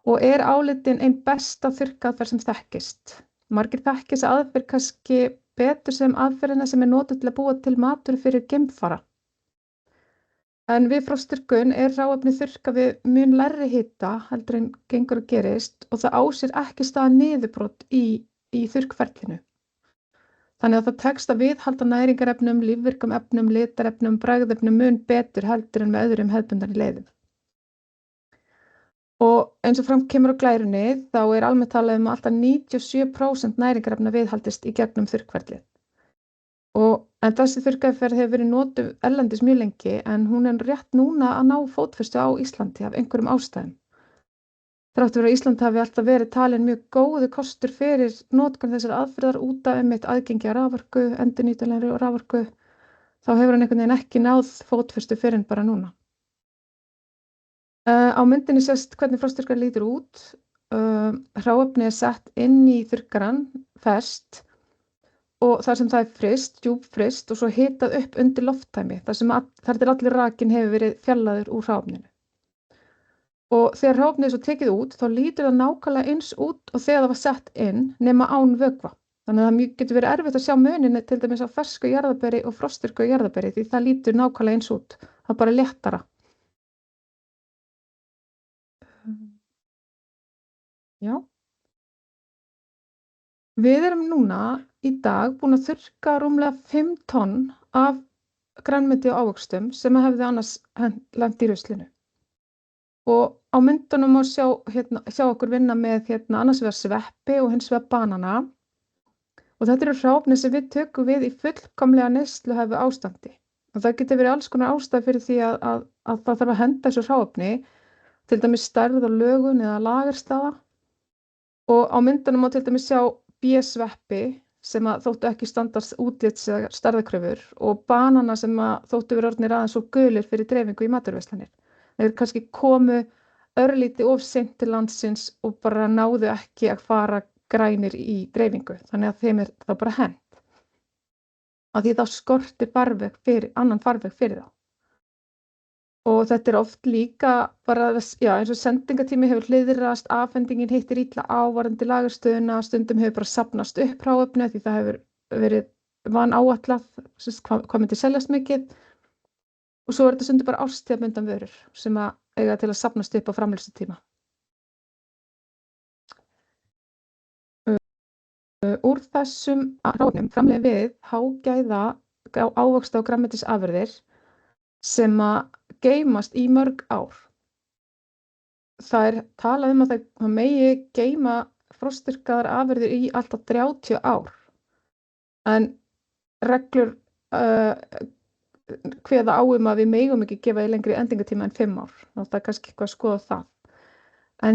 og álitin ein besta þurrkaðferð sem þekkist. Margir þekkja þessa aðferð kannski betur sem aðferðina sem notuð til að búa til matur fyrir geimfara. En við frostþurrkun hráefni þurrkað við mun lægri hita heldur en gengur og gerist og það á sér ekki stað niðurbrot í þurrkferlinu. Þannig að það tekst að viðhalda næringarefnum, lífvirkum efnum, litarefnum, bragðefnum mun betur heldur en með öðrum hefðbundnari leiðum. Og eins og fram kemur á glærunni þá almennt talað um að alltaf 97% næringarefna viðhaldist í gegnum þurrkferlið. En þessi þurrkaðferð hefur verið notuð erlendis mjög lengi en hún rétt núna að ná fótfestu á Íslandi af einhverjum ástæðum. Þrátt fyrir að Ísland hafi alltaf verið talin mjög góður kostur fyrir notkun þessar aðferðar út af einmitt aðgengi að raforku, endurnýtanlegri raforku, þá hefur hann einhvern veginn ekki náð fótfestu fyrr en bara núna. Á myndinni sést hvernig frostþurrkar lítur út. Hráefni sett inn í þurrkarann, fest, og þar sem það fryst, djúpfryst og svo hitað upp undir lofttæmi, þar til allir rakinn hefur verið fjarlægður úr hráefninu. Og þegar hráefnið svo tekið út, þá lítur það nákvæmlega eins út og þegar það var sett inn nema án vökva. Þannig að það getur verið erfitt að sjá muninn til dæmis á fersku jarðarberi og frostþurrkuðu jarðarberi því það lítur nákvæmlega eins út. Það er bara léttara. Já. Við erum núna í dag búin að þurrka rúmlega 5 tonn af grænmeti og ávöxtum sem hefði annars lent í ruslinu. Og á myndunum má sjá okkur vinna með annars vegar sveppi og hins vegar banana. Og þetta eru hráefni sem við tökum við í fullkomlega neysluhæfu ástandi. Og það getur verið alls konar ástæða fyrir því að það þarf að henda þessu hráefni, til dæmis stærð og lögun eða lagerstaða. Og á myndunum má til dæmis sjá B-sveppi sem þóttu ekki standast útlits eða stærðarkröfur og banana sem þóttu vera orðnir aðeins og gulir fyrir dreifingu í matvöruverslanir. Þeir kannski komu örlítið of seint til landsins og bara náðu ekki að fara grænir í dreifingu. Þannig að þeim þá bara hent. Af því þá skortir annan farveg fyrir þá. Og þetta oft líka bara, eins og sendingatími hefur hliðrast, afhendingin hittir illa á varðandi lagerstöðuna, stundum hefur bara safnast upp hráefni því það hefur verið vanáætlað, hvað myndi seljast mikið. Og svo þetta stundum bara árstíðabundnar vörur sem eiga til að safnast upp á framleiðslutíma. Úr þessum hráefnum framleiðum við hágæða ávöxta og grænmetisafurðir sem geymast í mörg ár. Það talað um að það megi geyma frostþurrkaðar afurðir í alltaf 30 ár. En reglur kveða á að við megum ekki gefa í lengri endingatíma en 5 ár. Það kannski eitthvað að skoða það. En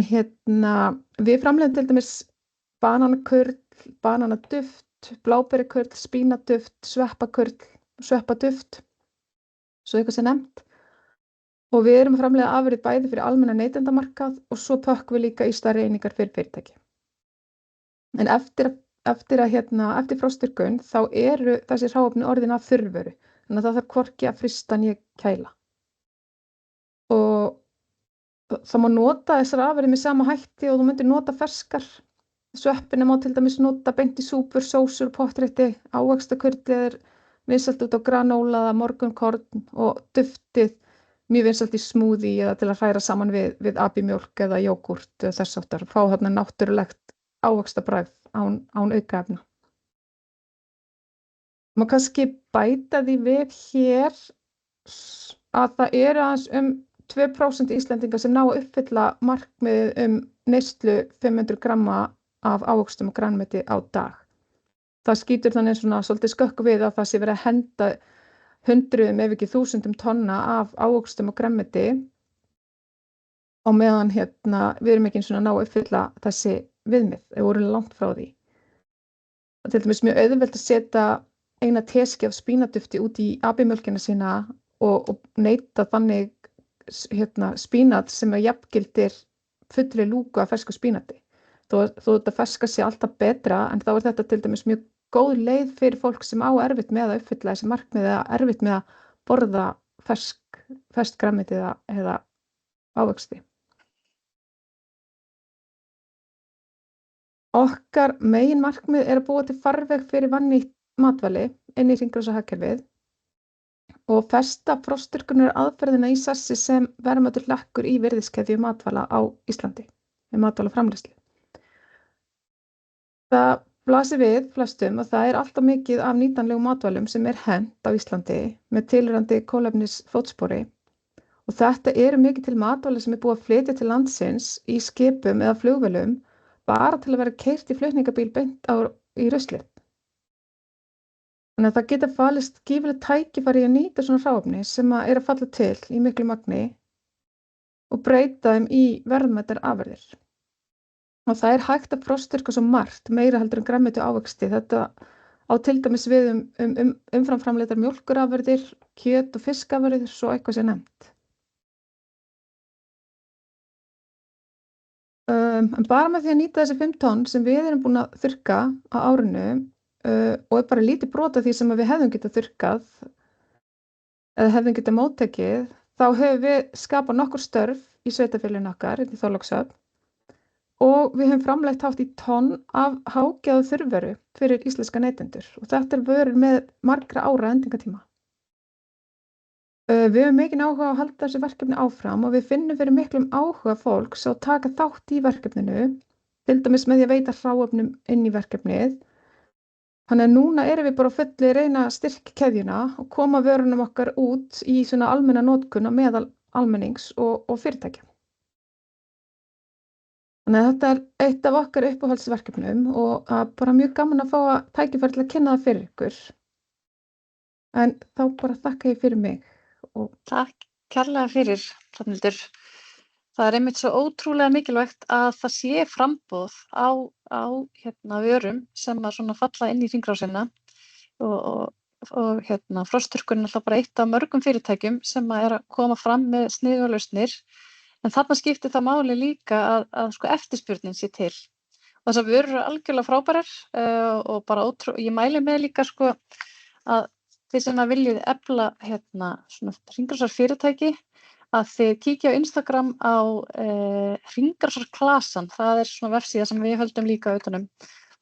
við framleiðum til dæmis bananakurl, bananaduft, bláberjakurl, spínaduft, sveppaduft, svo eitthvað sem nefnt. Og við erum að framleiða afurðir bæði fyrir almenna neytendamarkað og svo pökkum við líka í stærri einingar fyrir fyrirtæki. En eftir frostþurrkun þá eru þessi hráefni orðin af þurrvöru. Þannig að það þarf hvorki að frysta né kæla. Og það má nota þessar afurðir með sama hætti og þú myndir nota ferskar. Sveppina má til dæmis nota beint í súpur, sósur, pottrétti, ávaxtakurlið vinsælt út á granólaða, morgunkorn og duftið mjög vinsælt í smoothie eða til að hræra saman við abimjólk eða jógúrt eða þess háttar. Fá þarna náttúrulegt ávaxtabragð án aukaefna. Má kannski bæta því við hér að það eru aðeins 2% Íslendinga sem ná að uppfylla markmiðið neyslu 500 gramma af ávöxtum og grænmeti á dag. Það skýtur þannig svolítið skökku við að það sé verið að henda hundruðum ef ekki þúsundum tonna af ávöxtum og grænmeti á meðan við erum ekki eins og ná að uppfylla þessi viðmið, við vorum langt frá því. til dæmis mjög auðvelt að setja eina teskið af spínatdufti út í AB-mjólkina sína og neyta þannig spínat sem jafngildir fullri lúku af fersku spínati. Þó þetta ferska sé alltaf betra, en þá þetta til dæmis mjög góð leið fyrir fólk sem á erfitt með að uppfylla þessi markmið eða erfitt með að borða ferskt grænmeti eða ávexti. Okkar meginmarkmið að búa til farveg fyrir vannýtt matvæli inn í hringrásarhagkerfið og festa frostþurrkunar aðferðina í sessi sem verðmætur hlekkur í virðiskeðju matvæla á Íslandi, með matvælaframleiðslu. Það blasir við flestum að það alltaf mikið af nýtanlegum matvælum sem hent á Íslandi með tilheyrandi kolefnisfótspori og þetta mikið til matvæli sem búið að flytja til landsins í skipum eða flugvélum bara til að vera keyrt í flutningabíl beint í ruslið. Þannig að það geta falist gífurlegt tækifæri að nýta svona hráefni sem að falla til í miklu magni og breyta þeim í verðmætar afurðir. Og það hægt að frostþurrka svo margt meira heldur en grænmeti og ávexti. Þetta á til dæmis við umframframleiddar mjólkurafurðir, kjöt og fiskafurðir, svo eitthvað sé nefnt. En bara með því að nýta þessi 5 tonn sem við erum búin að þurrka á árinu og bara lítið brot af því sem við hefðum getað þurrkað eða hefðum getað móttekið, þá höfum við skapað nokkur störf í sveitarfélaginu okkar, í Þorlákshöfn, og við höfum framleitt hátt í tonn af hágæðu þurrvöru fyrir íslenska neytendur og þetta vörur með margra ára endingatíma. Við höfum mikinn áhuga á að halda þessu verkefni áfram og við finnum fyrir miklum áhuga fólks að taka þátt í verkefninu, til dæmis með því að veita hráefnum inn í verkefnið. Þannig að núna erum við bara á fullu að reyna að styrkja keðjuna og koma vörunum okkar út í svona almenna notkun á meðal almennings og fyrirtækja. Þannig að þetta eitt af okkar uppáhaldsverkefnum og bara mjög gaman að fá að tækifæri til að kynna það fyrir ykkur. En þá bara þakka ég fyrir mig. Takk kærlega fyrir, Hrafnhildur. Það einmitt svo ótrúlega mikilvægt að það sé framboð á vörum sem að svona falla inn í hringrásina og frostþurrkun er alltaf bara eitt af mörgum fyrirtækjum sem að koma fram með sniðugar lausnir. En þarna skiptir það máli líka að sko eftirspurnin sé til. Og þessar vörur eru algjörlega frábærar og bara ég mæli með líka sko að þið sem að viljið efla svona hringrásarfyrirtæki að þið kíkja á Instagram á hringrásarklasan. Það svona vefsíða sem við höldum líka utanum.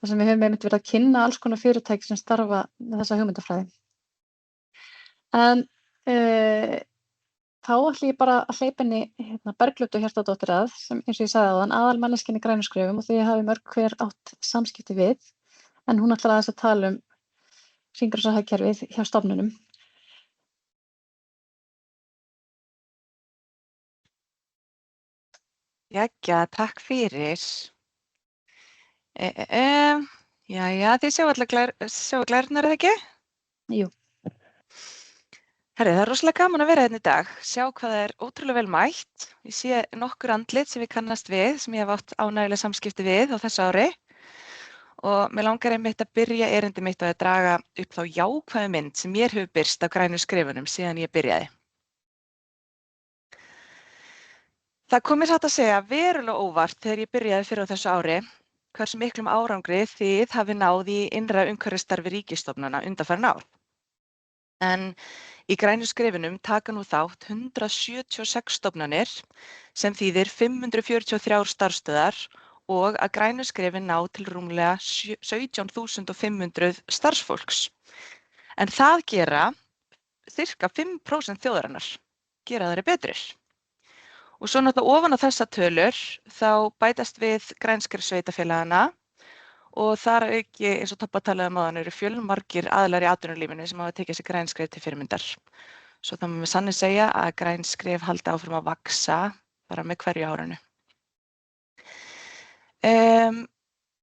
Það sem við höfum einmitt verið að kynna alls konar fyrirtæki sem starfa með þessa hugmyndafræði. En þá ætla ég bara að hleypa henni Bergljótu Hjartardóttur að, sem eins og ég sagði áðan, aðalmanneskjunni í Grænum skrefum og þau hafi mörg hver átt samskipti við, en hún ætlar aðeins að tala um hringrásarhagkerfið hjá stofnunum. Jæja, takk fyrir. Jæja, þið sjáu glærurnar eða ekki? Jú. Herri, það rosalega gaman að vera hérna í dag, sjá hvað það ótrúlega vel mætt. Ég sé nokkur andlit sem ég kannast við, sem ég hef átt ánægjuleg samskipti við á þessu ári. Og mig langar einmitt að byrja erindi mitt á að draga upp þá jákvæðu mynd sem mér hefur birst af Grænu skrefunum síðan ég byrjaði. Það kom mér satt að segja verulega óvart þegar ég byrjaði fyrir á þessu ári, hversu miklum árangri þið hafi náð í innra umhverfisstarfi ríkisstofnana undanfarin ár. En í Grænu skrefunum taka nú þátt 176 stofnanir sem þýðir 543 starfsstöðvar og að Grænu skrefin ná til rúmlega 17.500 starfsfólks. En það gera sirka 5% þjóðarinnar, gera þeirri betrir. Og svo náttúrulega ofan á þessa tölur þá bætast við grænskriðsveitarfélagana og þar auki, eins og Tobba talaði áðan, eru fjölmargir aðilar í atvinnulífinu sem hafa tekið sér grænskref til fyrirmyndar. Svo það má með sanni segja að grænskref haldi áfram að vaxa bara með hverju árinu.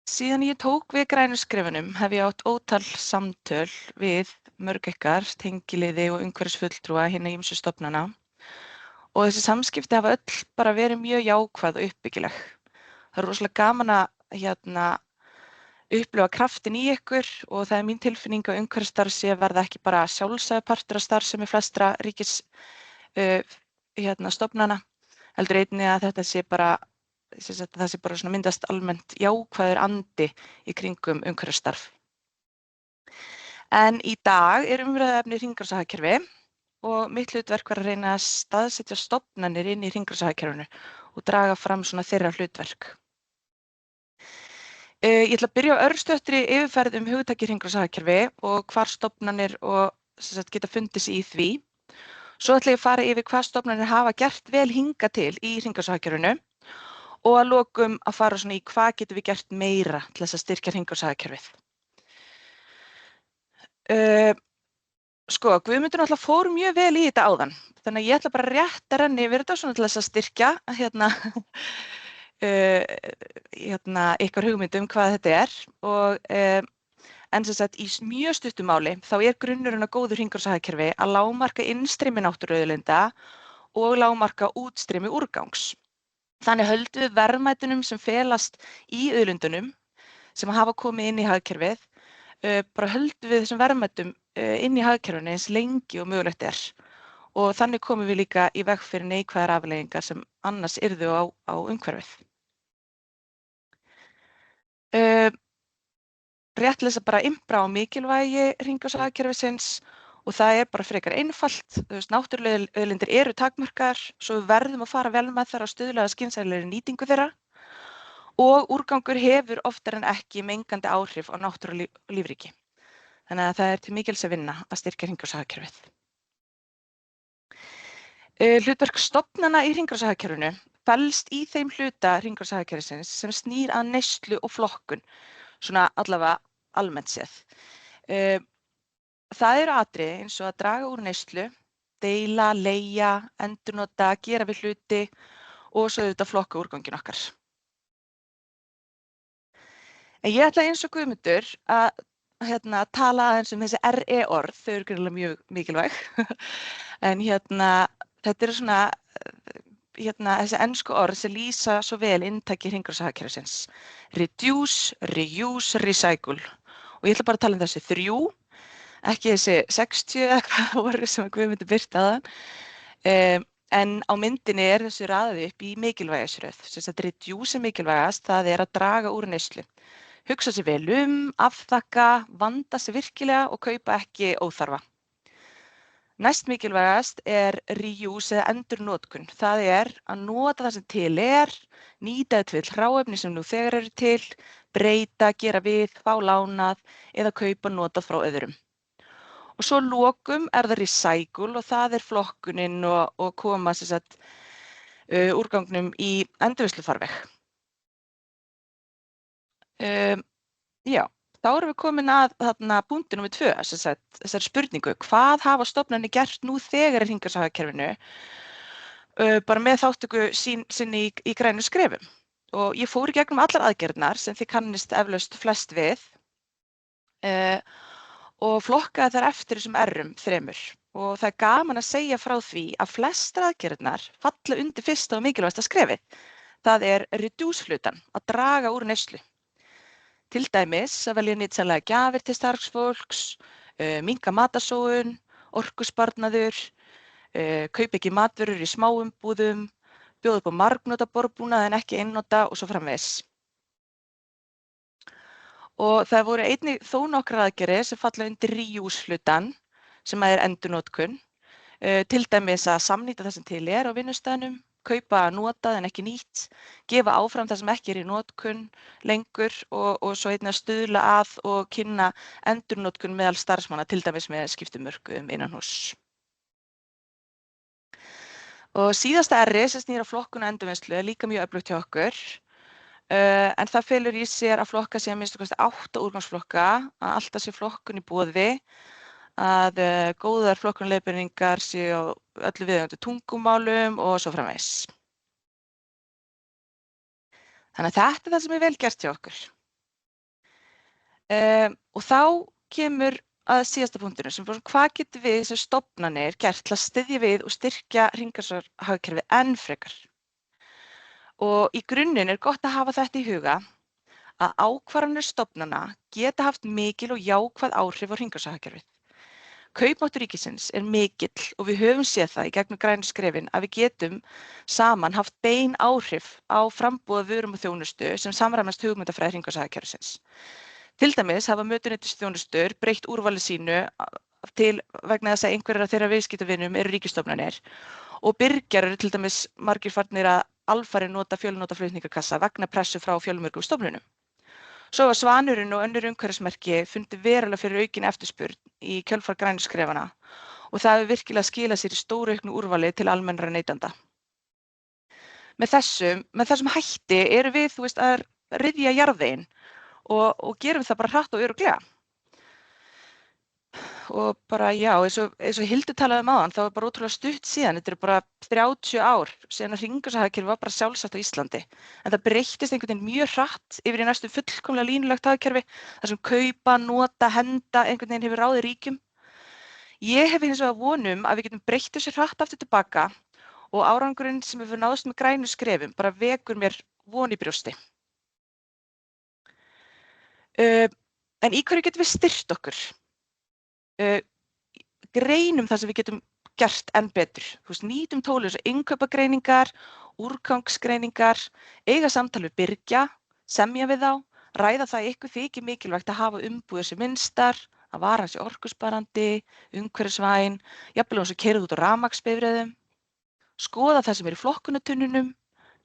Síðan ég tók við Grænu skrefunum hef ég átt ótal samtöl við mörg ykkar, tengiliði og umhverfisfulltrúa hinna ýmsu stofnana og þessi samskipti hafa öll bara verið mjög jákvæð og uppbyggileg. Það rosalega gaman að upplifa kraftin í ykkur og það mín tilfinning að umhverfisstarf sé að verða ekki bara sjálfsagður partur af starfsemi flestra stofnana, heldur einnig að þetta sé bara, það sé bara svona myndast almennt jákvæður andi í kringum umhverfisstarf. En í dag umræðuefni hringrásarhagkerfi og mitt hlutverk var að reyna að staðsetja stofnanir inn í hringrásarhagkerfinu og draga fram svona þeirra hlutverk. Ég ætla að byrja á örstuttri yfirferð hugtakið hringrásarhagkerfi og hvar stofnanir og geta fundið sig í því. Svo ætla ég að fara yfir hvað stofnanir hafa gert vel hingað til í hringrásarhagkerfinu og að lokum að fara svona í hvað getum við gert meira til þess að styrkja hringrásarhagkerfið. Guðmundur náttúrulega fór mjög vel í þetta áðan, þannig að ég ætla bara rétt að renna yfir þetta svona til þess að styrkja ykkar hugmynd hvað þetta er. En í mjög stuttu máli þá grunnurinn á góðu hringrásarhagkerfi að lágmarka innstreymi náttúruauðlinda og lágmarka útstreymi úrgangs. Þannig höldum við verðmætunum sem felast í auðlindunum sem hafa komið inn í hagkerfið, bara höldum við þessum verðmætum inn í hagkerfinu eins lengi og mögulegt er. Og þannig komum við líka í veg fyrir neikvæðar afleiðingar sem annars yrðu á umhverfið. Rétt lesa bara impra á mikilvægi hringrásarhagkerfisins og það bara frekar einfalt. Náttúrulegar auðlindir eru takmarkaðar, svo við verðum að fara vel með þær og stuðla að skynsamlegri nýtingu þeirra. Og úrgangur hefur oftar en ekki mengandi áhrif á náttúru og lífríki. Þannig að það til mikils að vinna að styrkja hringrásarhagkerfið. Hlutverk stofnana í hringrásarhagkerfinu felst í þeim hluta hringrásarhagkerfisins sem snýr að neyslu og flokkun, svona allavega almennt séð. Það eru atriði eins og að draga úr neyslu, deila, leigja, endurnota, gera við hluti og svo auðvitað flokka úrganginn okkar. En ég ætla eins og Guðmundur að tala aðeins þessi RE-orð, þau eru greinilega mjög mikilvæg. En þetta svona þessi ensku orð sem lýsa svo vel inntaki hringrásarhagkerfisins. Reduce, reuse, recycle. Og ég ætla bara að tala þessi 3, ekki þessi 60 eða hvað orð sem Guðmundur birti áðan. En á myndinni þessu raðið upp í mikilvægisröð. Reduce mikilvægast, það að draga úr neyslu. Hugsa sér vel afþakka, vanda sig virkilega og kaupa ekki óþarfa. Næst mikilvægast reuse eða endurnotkun. Það að nota það sem til nýta til hráefni sem nú þegar eru til, breyta, gera við, fá lánað eða kaupa notað frá öðrum. Og svo lokum það recycle og það flokkunin og koma úrgangnum í endurvinnslufarveg. Já, þá erum við komin að punkti númer 2, þessari spurningu. Hvað hafa stofnanir gert nú þegar í hringrásarhagkerfinu bara með þátttöku sinni í grænum skrefum? Og ég fór í gegnum allar aðgerðirnar sem þið kannist eflaust flest við og flokkaði þær eftir þessum R-um 3. Og það gaman að segja frá því að flestar aðgerðirnar falla undir fyrsta og mikilvægasta skrefið. Það reduce hlutan, að draga úr neyslu. Til dæmis að velja nytsamlega gjafir til starfsfólks, minnka matarsóun, orkusparnaður, kaupa ekki matvörur í smáumbúðum, bjóða upp á margnota borðbúnað en ekki einnota og svo framvegis. Og það voru einnig þó nokkrar aðgerðir sem falla undir reuse hlutan sem endurnotkun, til dæmis að samnýta það sem til á vinnustaðnum, kaupa notað en ekki nýtt, gefa áfram það sem ekki í notkun lengur og svo einnig að stuðla að og kynna endurnotkun meðal starfsmanna, til dæmis með skiptimörkuðum innanhúss. Og síðasta R sem snýr á flokkun og endurvinnslu líka mjög öflugt hjá okkur, en það felur í sér að flokka sé að minnst 8 úrgangsflokka, að alltaf sé flokkun í boði, að góðar flokkunarleiðbeiningar séu á öllu viðeigandi tungumálum og svo framvegis. Þannig að þetta það sem vel gert hjá okkur. Og þá kemur að síðasta punkturinn sem hvað getum við sem stofnanir gert til að styðja við og styrkja hringrásarhagkerfið enn frekar. Og í grunninn gott að hafa þetta í huga að ákvarðanir stofnana geta haft mikil og jákvæð áhrif á hringrásarhagkerfið. Kaupmáttur ríkisins mikill og við höfum séð það í gegnum grænu skrefin að við getum saman haft bein áhrif á framboð af vörum og þjónustu sem samræmast hugmyndafræði hringrásarhagkerfisins. Til dæmis hafa mötuneytisþjónustur breytt úrvali sínu til vegna þess að einhverjar af þeirra viðskiptavinum eru ríkisstofnanir og birgjar eru til dæmis margir farnir að alfarið nota fjölnotaflutningakassa vegna pressu frá fjölmörgum stofnunum. Svo var Svanurinn og önnur umhverfismerki fundið verulega fyrir aukin eftirspurn í kjölfar grænu skrefana og það hefur virkilega skilað sér í stóru auknu úrvali til almennra neytenda. Með þessum hætti erum við, að ryðja jarðveginn og gerum það bara hratt og örugglega. Og bara já, eins og Hildur talaði áðan, þá bara ótrúlega stutt síðan, þetta eru bara 30 ár síðan að hringrásarhagkerfi var bara sjálfsagt á Íslandi. En það breyttist einhvern veginn mjög hratt yfir í næstu fullkomlega línulegt hagkerfi, þar sem kaupa, nota, henda, einhvern veginn hefur ráðið ríkjum. Ég hef hins vegar vonum að við getum breytt þessu hratt aftur tilbaka og árangurinn sem hefur náðst með grænu skrefum bara vekur mér von í brjósti. En í hverju getum við styrkt okkur? Greinum það sem við getum gert enn betur. Nýtum tólið eins og innkaupagreiningar, úrgangsgreiningar, eiga samtal við birgja, semja við þá, ræða það ykkur þykir mikilvægt að hafa umbúðir sem minnstar, að varan sé orkusparandi, umhverfisvæn, jafnvel eins og keyrið út á rafmagnsbifreiðum, skoða það sem er í flokkunartunnunum,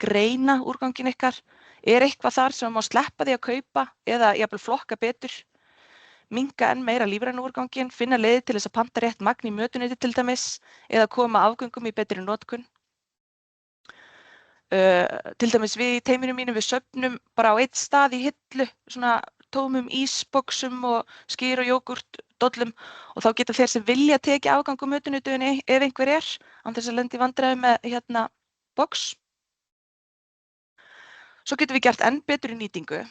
greina úrganginn ykkar, eitthvað þar sem má sleppa því að kaupa eða jafnvel flokka betur, minnka enn meira lífræna úrganginn, finna leiðir til þess að panta rétt magn í mötuneyti til dæmis eða koma afgöngum í betri notkun. Til dæmis við í teiminu mínum við söfnum bara á einn stað í hillu, svona tómum ísboxum og skyr og jógurt dollum og þá geta þeir sem vilja tekið afgang á mötuneytunni ef einhver án þess að lenda í vandræðum með box. Svo getum við gert enn betur í nýtingu.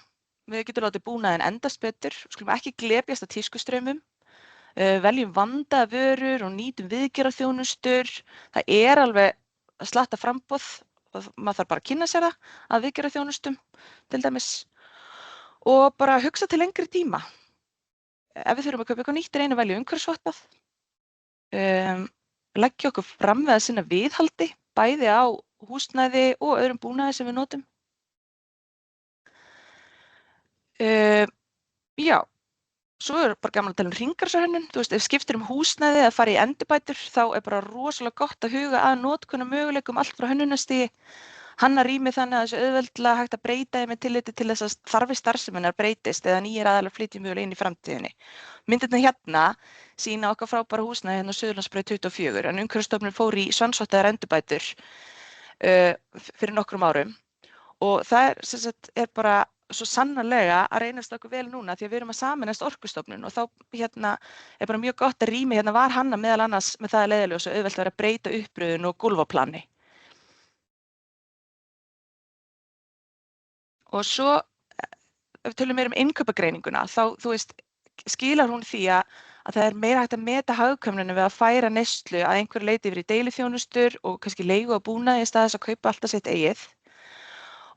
Við getum látið búnaðinn endast betur, skulum ekki glepjast að tískustraumum, veljum vandaða vörur og nýtum viðgerðarþjónustur. Það alveg slatta framboð, maður þarf bara að kynna sér það að viðgerðarþjónustum til dæmis og bara hugsa til lengri tíma. Ef við þurfum að kaupa eitthvað nýtt reyna að velja umhverfisvottað, leggja okkur fram við að sinna viðhaldi, bæði á húsnæði og öðrum búnaði sem við notum. Já, svo bara gaman að tala hringrásarhönnun. Ef skiptir húsnæði eða fara í endurbætur, þá bara rosalega gott að huga að notkunum möguleikum allt frá hönnunarstigi. Hanna rýmið þannig að þessu auðveldlega hægt að breyta með tilliti til þess að þarfir starfseminnar breytist eða nýir aðilar flytji mögulega inn í framtíðinni. Myndirnar hérna sýna okkar frábæra húsnæði hérna á Suðurlandsbraut 24 en Umhverfisstofnun fór í svansvottaðar endurbætur fyrir nokkrum árum og það bara svo sannarlega að reynast okkur vel núna því að við erum að sameinast Orkustofnun og þá bara mjög gott að rými var hanna meðal annars með það að leiðarljósi og auðvelt að vera að breyta uppröðun og gólfaplani. Og svo ef við tölum meira innkaupagreiningunna þá skilar hún því að það meira hægt að meta hagkvæmnina við að færa neyslu að einhverju leyti yfir í deiliþjónustur og kannski leigu að búnaði í stað þess að kaupa alltaf sitt eigið.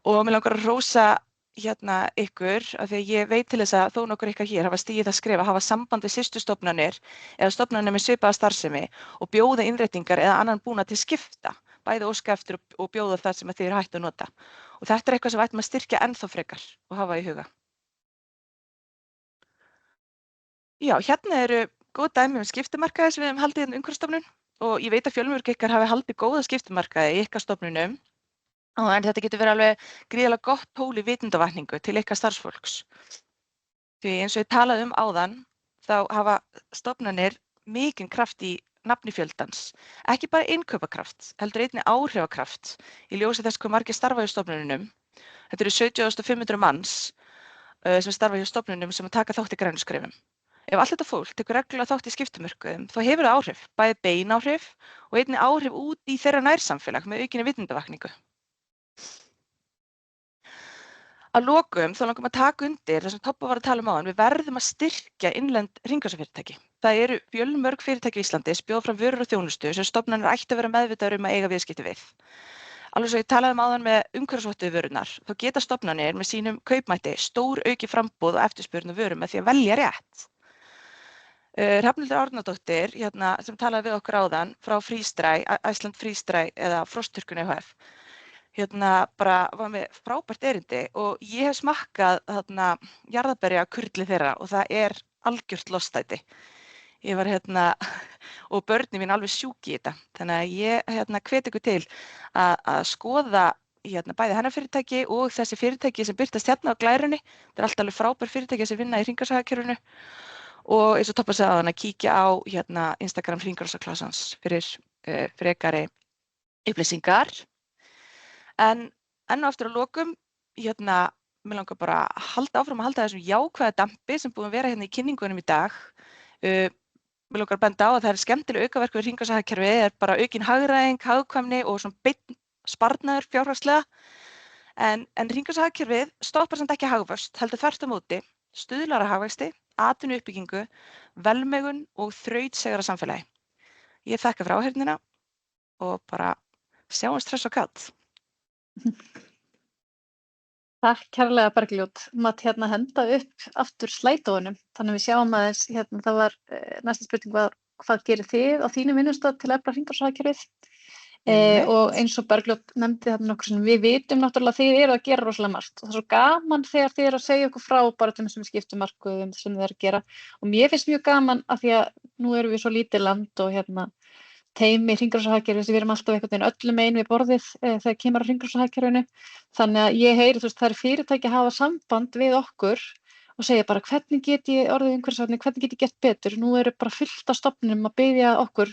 Og mig langar að hrósa ykkur af því að ég veit til þess að þó nokkur ykkar hér hafa stigið það skref að hafa samband við systurstofnanir eða stofnanir með svipaða starfsemi og bjóða innréttingar eða annan búnað til skipta, bæði óska eftir og bjóða það sem þið hægt að nota. Og þetta eitthvað sem við ættum að styrkja ennþá frekar og hafa í huga. Já, hérna eru góð dæmi skiptimarkaði sem við höfum haldið Umhverfisstofnun og ég veit að fjölmörg ykkar hafi haldið góða skiptimarkaði í ykkar stofnunum. En þetta getur verið alveg gríðarlega gott tól í vitundavakningu til ykkar starfsfólks. Því eins og ég talaði áðan, þá hafa stofnanir mikinn kraft í nafni fjöldans. Ekki bara innkaupakraft, heldur einnig áhrifakraft í ljósi þess hve margir starfa hjá stofnunum. Þetta eru 17.500 manns sem starfa hjá stofnunum sem taka þátt í grænu skrefum. Ef allt þetta fólk tekur reglulega þátt í skiptimörkuðum, þá hefur það áhrif, bæði bein áhrif og einnig áhrif út í þeirra nærsamfélag með aukinni vitundavakningu. Að lokum þá langum að taka undir það sem Tobba var að tala áðan, við verðum að styrkja innlend hringrásarfyrirtæki. Það eru fjölmörg fyrirtæki í Íslandi sem bjóða fram vörur og þjónustu sem stofnanir ættu að vera meðvitaðar að eiga viðskipti við. Alveg svo ég talaði áðan með umhverfisvottuðu vörurnar, þá geta stofnanir með sínum kaupmætti stór auki framboð og eftirspurn á vörum með því að velja rétt. Hrafnhildur Árnadóttir, sem talaði við okkur áðan frá Freeze-Dry, Iceland Freeze-Dry eða Frostturkun EHF, bara var með frábært erindi og ég hef smakkað jarðarberjakurli þeirra og það er algjört lostæti. Ég var og börnin mín alveg sjúk í þetta, þannig að ég hvet ykkur til að skoða bæði hennar fyrirtæki og þessi fyrirtæki sem birtast á Glærunni. Þetta er allt alveg frábær fyrirtæki sem vinna í hringrásarhagkerfinu og eins og Tobba sagði áðan að kíkja á Instagram hringrásarklasans fyrir frekari upplýsingar. En enn og aftur að lokum, mig langar bara að halda áfram að halda þessum jákvæða dampi sem búin að vera í kynningunum í dag. Mig langar að benda á að það er skemmtileg aukaverk við hringrásarhagkerfið, er bara aukin hagræðing, hagkvæmni og svona beinn sparnaður fjárhagslega. En hringrásarhagkerfið stoppar samt ekki hagvöxt, heldur þvert á móti, stuðlar að hagvexti, atvinnuuppbyggingu, velmegun og þrautseigara samfélagi. Ég þakka fyrir áheyrnina og bara sjáumst hress og kát. Takk kærlega Bergljót. Mátt henda upp aftur slædóunum, þannig að við sjáum aðeins, það var næsta spurning var hvað gerir þið á þínum vinnustað til að efla hringrásarhagkerfið? Og eins og Bergljót nefndi nokkur sem við vitum náttúrulega að þið eru að gera rosalega margt og það er svo gaman þegar þið eru að segja okkur frá bara þessum skiptumarkuðum sem þið eru að gera og mér finnst mjög gaman af því að nú erum við svo lítið land og teymi hringrásarhagkerfis, við erum alltaf einhvern veginn öllum ein við borðið þegar kemur að hringrásarhagkerfinu. Þannig að ég heyri, það er fyrirtæki að hafa samband við okkur og segja bara hvernig get ég orðið umhverfisvænni, hvernig get ég gert betur. Nú eru bara fullt af stofnunum að biðja okkur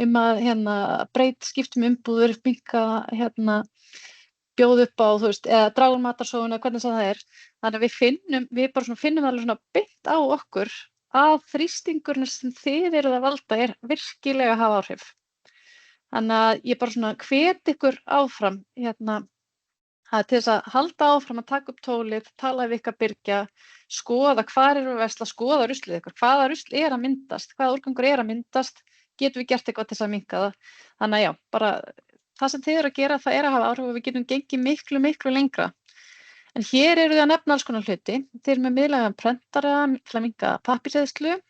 að breyta skiptum umbúðir, minnka bjóða upp á, eða draga úr matarsóun eða hvernig það er. Þannig að við bara finnum alveg svona beint á okkur að þrýstingurinn sem þið eruð að valda er virkilega að hafa áhrif. Þannig að ég bara svona hvet ykkur áfram til þess að halda áfram að taka upp tólið, tala við ykkar birgja, skoða hvar eru við versla, skoða ruslið ykkur, hvaða rusl er að myndast, hvaða úrgangur er að myndast, getum við gert eitthvað til þess að minnka það. Þannig að já, bara það sem þið eru að gera, það er að hafa áhrif og við getum gengið miklu, miklu lengra. En hér eru þið að nefna alls konar hluti. Þið eru með miðlægan prentara til að minnka pappírseyðslu,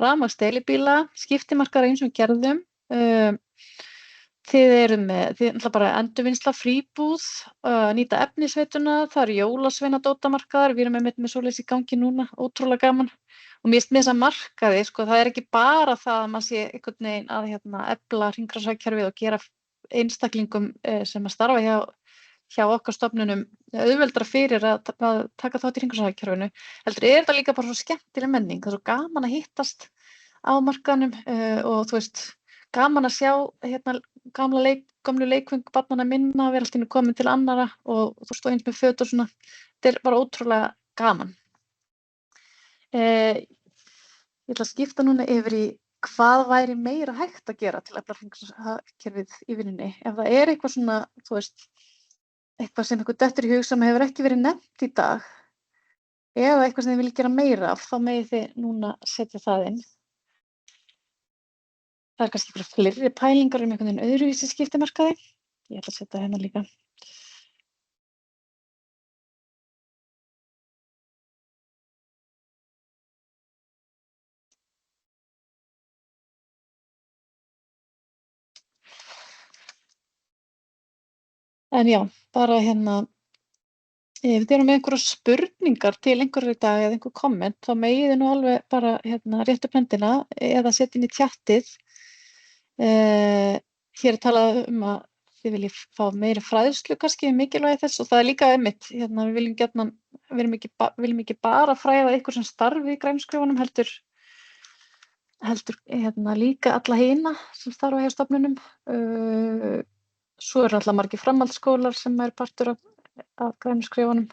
rafmagnsdeilibíla, skiptimarkaðar af ýmsum gerðum. Þið eru náttúrulega bara endurvinnsla, fríbúð, nýta efnisveituna, það eru jólasveinadótamarkaðar, við erum með svoleiðis í gangi núna, ótrúlega gaman. Og mér finnst með þessa markaði, það er ekki bara það að maður sé einhvern veginn að efla hringrásarhagkerfið og gera einstaklingum sem að starfa hjá okkar stofnunum auðveldara fyrir að taka þátt í hringrásarhagkerfinu. Heldur er þetta líka bara svo skemmtileg menning, það er svo gaman að hittast á markaðnum og gaman að sjá gömlu leikföng barnanna minna vera allt í einu komin til annarra og þú stóð eins með föt og svona. Þetta er bara ótrúlega gaman. Ég ætla að skipta núna yfir í hvað væri meira hægt að gera til að efla hringrásarhagkerfið í vinnunni. Ef það er eitthvað svona, eitthvað sem eitthvað dettur í hug sem hefur ekki verið nefnt í dag eða eitthvað sem þið viljið gera meira af, þá megið þið núna setja það inn. Það er kannski eitthvað fleiri pælingar einhvern veginn öðruvísi skiptimarkaði. Ég ætla að setja hérna líka. En já, bara ef þið eru með einhverjar spurningar til einhverju í dag eða einhver komment, þá megið þið nú alveg bara rétt upp hendina eða setja inn í tjattið. Hér er talað að þið viljið fá meiri fræðslu kannski mikilvægi þess og það er líka einmitt, við viljum ekki bara fræða ykkur sem starfi í grænskrifunum, heldur líka alla hina sem starfa hjá stofnunum. Svo eru alltaf margir framhaldsskólar sem eru partur af grænskrifunum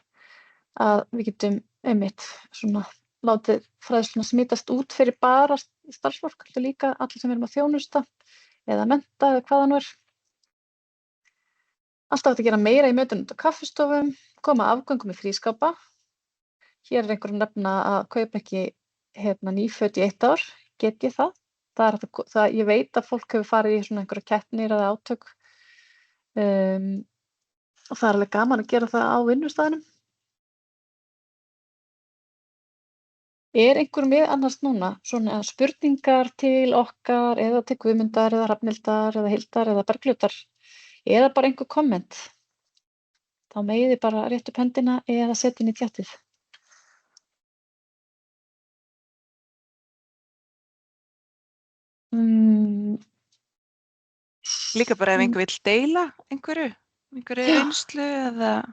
að við getum einmitt svona látið fræðsluna smitast út fyrir bara starfsfólk, heldur líka allir sem erum að þjónusta eða mennta eða hvað það nú er. Alltaf hægt að gera meira í mötunum á kaffistofum, koma afgöngum í frískápa. Hér er einhver að nefna að kaupa ekki nýföt í 1 ár, get ég það? Ég veit að fólk hefur farið í svona einhverja keppnir eða átök og það alveg gaman að gera það á vinnustaðnum. Einhver með annars núna svona spurningar til okkar eða til Guðmundar eða Hrafnhildar eða Hildar eða Bergljótar eða bara einhver komment? Þá megið þið bara rétta upp höndina eða setja inn í tjatið. Líka bara ef einhver vill deila einhverju reynslu eða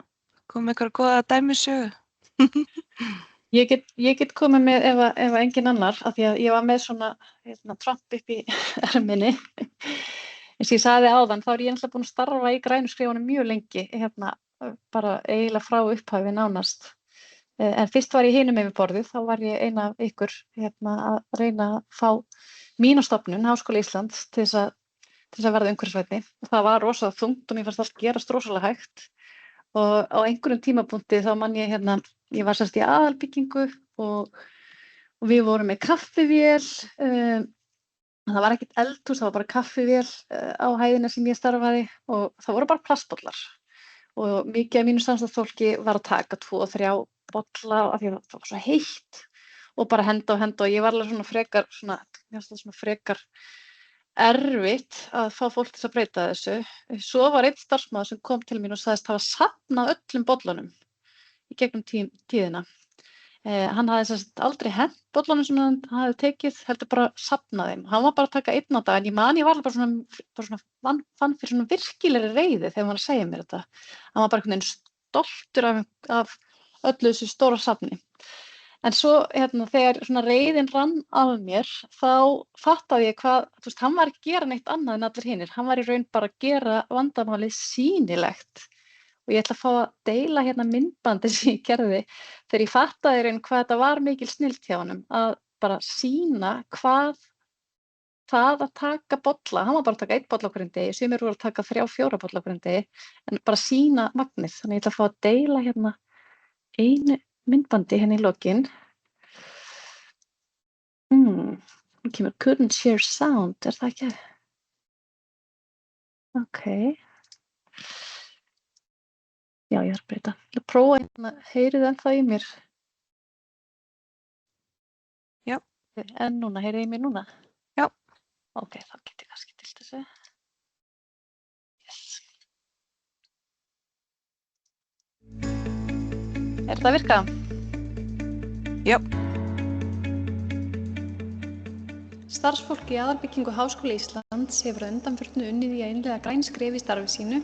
koma einhverja góða dæmisögu. Ég get komið með ef engin annar, af því að ég var með svona Trump upp í erminni. Eins og ég sagði áðan, þá ég náttúrulega búin að starfa í grænu skrifunum mjög lengi, bara eiginlega frá upphafi nánast. En fyrst var ég hinum yfir borðið, þá var ég ein af ykkur að reyna að fá mína stofnun, Háskóli Íslands, til þess að verða umhverfisvænni. Það var rosalega þungt og mér fannst allt gerast rosalega hægt. Og á einhverjum tímapunkti þá man ég ég var sérst í aðalbyggingu og við vorum með kaffivél, það var ekkert eldhús, það var bara kaffivél á hæðina sem ég starfaði og það voru bara plastbollar og mikið af mínu samstarfsfólki var að taka 2 og 3 bolla af því að það var svo heitt og bara henda og ég var alveg svona frekar erfitt að fá fólk til að breyta þessu. Svo var einn starfsmaður sem kom til mín og sagðist hafa safnað öllum bollunum í gegnum tíðina. Hann hafði semst aldrei hent bollunum sem hann hafði tekið, heldur bara safnað þeim. Hann var bara að taka einn á dag, en ég var bara svona fann fyrir svona virkilegri reiði þegar hann var að segja mér þetta. Hann var bara einhvern veginn stoltur af öllu þessu stóra safni. En svo þegar svona reiðin rann af mér, þá fattaði ég hvað, hann var ekki að gera neitt annað en allir hinir. Hann var í raun bara að gera vandamálið sýnilegt. Og ég ætla að fá að deila myndbandi sem ég gerði þegar ég fattaði í raun hvað þetta var mikil snilld hjá honum, að bara sýna hvað það að taka bolla, hann var bara að taka 1 bolla á hverjum degi, sumir voru að taka 3-4 bolla á hverjum degi, en bara sýna magnið. Þannig ég ætla að fá að deila einu myndbandi í lokin. Það kemur couldn't share sound, það ekki? Ok. Já, ég að breyta. Ég að prófa heyrið ennþá í mér. Já. En núna, heyrið í mér núna? Já. Ok, þá get ég kannski til þessu. Yes. Það virka? Já. Starfsfólk í aðalbyggingu Háskóla Íslands hefur að undanförnu unnið í að innleiða græn skref í starfi sínu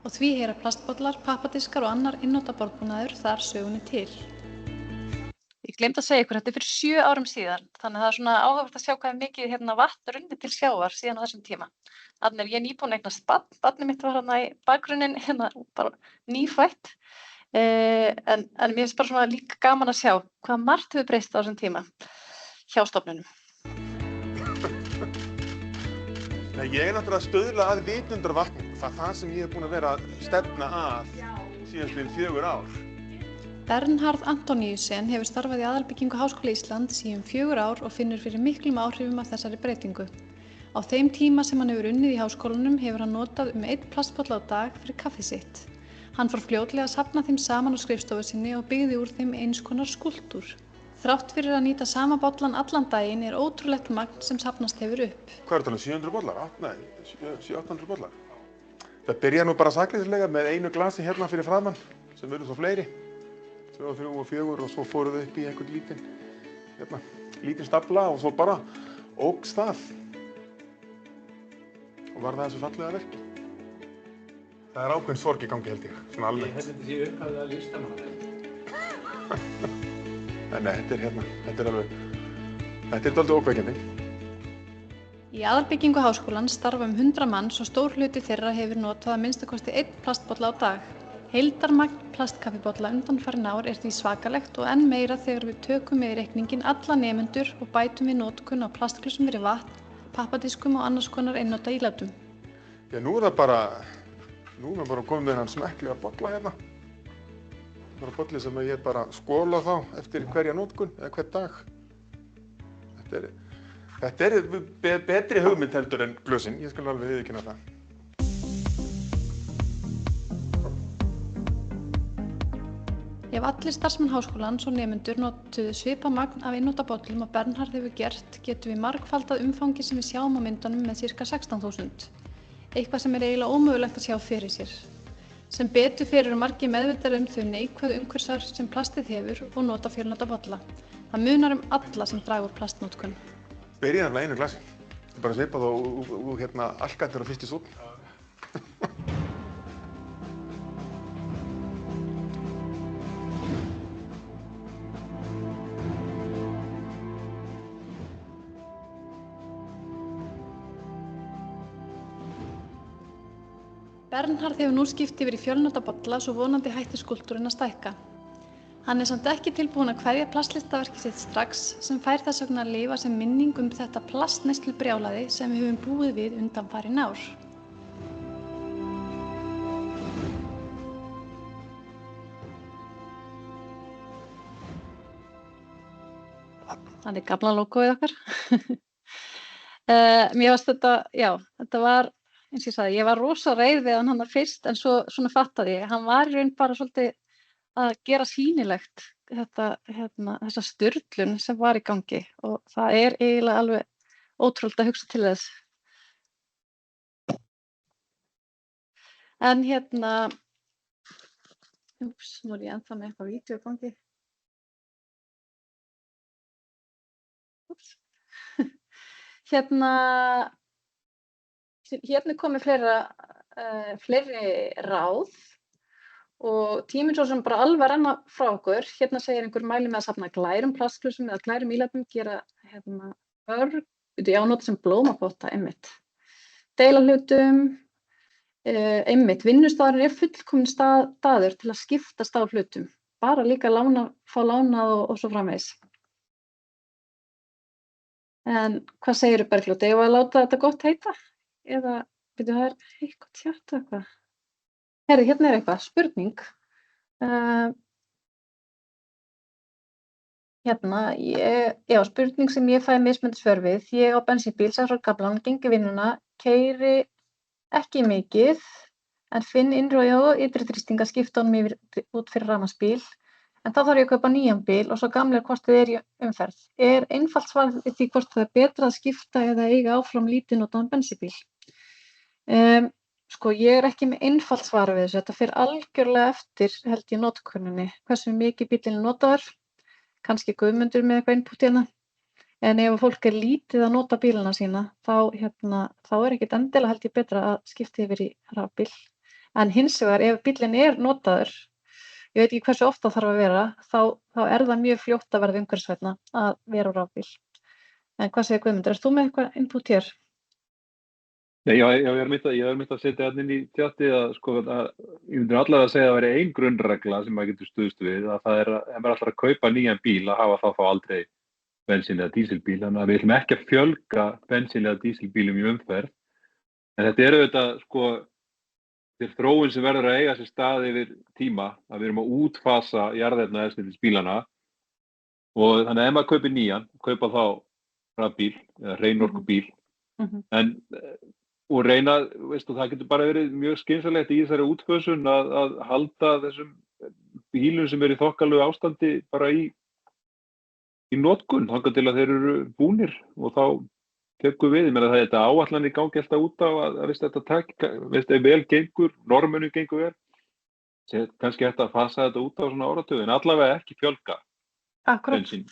og því heyra plastbollar, pappadiskar og annar einnota borðbúnaður þar sögunni til. Ég gleymdi að segja ykkur, þetta fyrir 7 árum síðan, þannig að það er svona áhugavert að sjá hvað mikið vatn runnið til sjávar síðan á þessum tíma. Þannig ég nýbúin að eignast barn, barnið mitt var í bakgrunninn, bara nýfætt, en mér finnst bara svona líka gaman að sjá hvað margt hefur breyst á þessum tíma hjá stofnunum. Ég náttúrulega að stuðla að vitundarvakningu. Það er það sem ég búin að vera að stefna að síðastliðin 4 ár. Bernhard Antoníussen hefur starfað í aðalbyggingu Háskóla Íslands í 4 ár og finnur fyrir miklum áhrifum af þessari breytingu. Á þeim tíma sem hann hefur unnið í háskólanum hefur hann notað 1 plastbolla á dag fyrir kaffið sitt. Hann fór fljótlega að safna þeim saman á skrifstofu sinni og byggði úr þeim eins konar skúlptúr. Þrátt fyrir að nýta sama bollan allan daginn er ótrúlegt magn sem safnast hefur upp. Hvað er það, 700 bollar? 700-800 bollar. Það byrja nú bara sakleysislega með einu glasi hérna fyrir framan, sem verður svo fleiri. 2, 3 og 4 og svo fóru þau upp í einhvern lítinn stafla og svo bara óx það. Og var það þessu fallega verki. Það er ákveðin sorg í gangi held ég, svona almennt. Ég held þetta sé upphafið að listamanna. Nei, þetta er dálítið ókveikjandi. Í aðalbyggingu háskólans starfa 100 manns og stór hluti þeirra hefur notað að minnstakosti 1 plastbolla á dag. Heildarmagn plastkaffibolla undanfarin ár er því svakalegt og enn meira þegar við tökum með í reikninginn alla nemendur og bætum við notkun á plastglösum fyrir vatn, pappadiskum og annars konar einnota ílátum. Já, nú er bara komið með hann smekklega bolla hérna. Það er bolli sem ég bara skóla þá eftir hverja notkun eða hvern dag. Þetta er betri hugmynd heldur en glösin, ég skal alveg viðurkenna það. Ef allir starfsmenn háskólans og nemendur notuðu svipað magn af einnota bollum og Bernhard hefur gert, getum við margfaldað umfangið sem við sjáum á myndunum með ca. 16.000. Eitthvað sem eiginlega ómögulegt að sjá fyrir sér. Sem betur fer eru margir meðvitaðir þau neikvæðu umhverfisáhrif sem plastið hefur og nota fjölnota bolla. Það munar alla sem draga úr plastnotkun. Byrjaði með einu glasi. Bara svipað og allgættur á fyrstu sónn. Bernhard hefur nú skipt yfir í fjölnota bolla svo vonandi hættir skúlptúrinn að stækka. Hann er samt ekki tilbúinn að kveðja plastlistaverkið sitt strax sem fær þess vegna að lifa sem minning þetta plastneyslubrjálæði sem við höfum búið við undanfarin ár. Það gamla logoið okkar. Mér varst þetta var, eins og ég sagði, ég var rosa reið við hann fyrst en svo svona fattaði ég. Hann var í raun bara svolítið að gera sýnilegt þessa sturlun sem var í gangi og það er eiginlega alveg ótrúlegt að hugsa til þess. En nú er ég ennþá með eitthvað vídeó í gangi. Hérna komið fleiri ráð og tíminn svo sem bara alveg renna frá okkur. Hérna segir einhver mæli með að safna glærum plastglösum eða glærum ílöpum, gera nota sem blómapotta, einmitt. Deila hlutum, einmitt, vinnustaðurinn er fullkominn staður til að skiptast á hlutum. Bara líka fá lánað og svo framvegis. En hvað segirðu Bergljót? Eigum við að láta þetta gott heita? Eða, það er eitthvað tjátt eitthvað. Herri, hérna er eitthvað, spurning. Spurning sem ég fæ mismunandi svör við. Ég á bensínbíl, 6 ára gamlan, gengi vinnuna, keyri ekki mikið, en finn innri og ytri þrýsting að skipta honum út fyrir rafmagnsbíl. En þá þarf ég að kaupa nýjan bíl og svo gamlir hvort þið í umferð. Er einfalt svarið því hvort það er betra að skipta eða eiga áfram lítið notaðan bensínbíl? Ég er ekki með einfalt svar við þessu. Þetta fer algjörlega eftir, held ég, notkuninni. Hversu mikið bílinn er notaður, kannski Guðmundur með eitthvað input hérna. En ef fólk er lítið að nota bílana sína, þá er ekkert endilega held ég betra að skipta yfir í rafbíl. En hins vegar, ef bílinn er notaður, ég veit ekki hversu oft það þarf að vera, þá er það mjög fljótt að verða umhverfisvænna að vera á rafbíl. En hvað segir Guðmundur? Ert þú með eitthvað input hér? Nei, ég er myndið að setja hérna inn í tjatti að ég myndir allavega að segja að það væri ein grunnregla sem maður getur stuðst við, að það er að ef maður ætlar að kaupa nýjan bíl að hafa þá aldrei bensín eða dísilbíl, þannig að við ætlum ekki að fjölga bensín eða dísilbílum í umferð. En þetta er auðvitað þeir þróun sem verður að eiga sér stað yfir tíma, að við erum að útfasa jarðefnaeldsneytisbílana og þannig að ef maður kaupir nýjan, kaupa þá rafbíl eða hreinorkubíl, og reyna, það getur bara verið mjög skynsamlegt í þessari útfösun að halda þessum bílum sem eru í þokkalegu ástandi bara í notkun, þangað til að þeir eru búnir og þá tekur við, það er þetta áætlanir gangi alltaf út á að þetta vel gengur, normunum gengur vel, kannski hægt að fasa þetta út á svona áratug, en allavega ekki fjölga bensínbílum.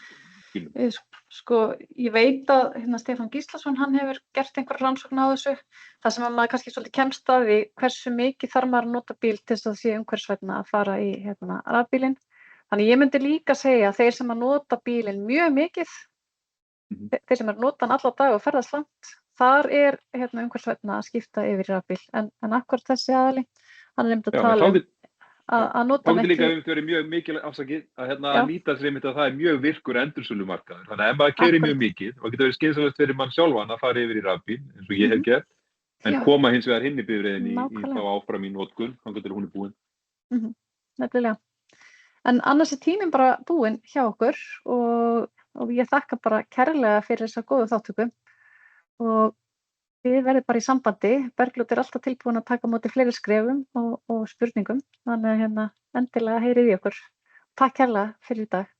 Ég veit að Stefán Gíslason, hann hefur gert einhver rannsókn á þessu, þar sem maður kannski svolítið kemst að því hversu mikið þarf maður að nota bíl til þess að sé umhverfisvænna að fara í rafbílinn. Þannig ég myndi líka segja að þeir sem að nota bílinn mjög mikið, þeir sem er nota hann alla dag og ferðast langt, þar er umhverfisvænna að skipta yfir í rafbíl. En akkúrat þessi aðili, hann er nefnt að tala að nota hann ekki. Þá getur líka verið mjög mikilvægt afsakið að nýta sér einmitt að það er mjög virkur endursölumarkaður. Þannig að ef maður keyrir mjög mikið, þá getur verið skynsamlegt fyrir mann sjálfan að fara yfir í rafbíl, eins og ég hef gert, en koma hins vegar hinn í bifreiðinni í þá áfram í notkun, þangað til hún er búin. Nefnilega. En annars er tíminn bara búinn hjá okkur og ég þakka bara kærlega fyrir þessa góðu þáttöku og við verðum bara í sambandi. Bergljót er alltaf tilbúin að taka á móti fleiri skrefum og spurningum, þannig að endilega heyrið í okkur Takk kærlega fyrir í dag.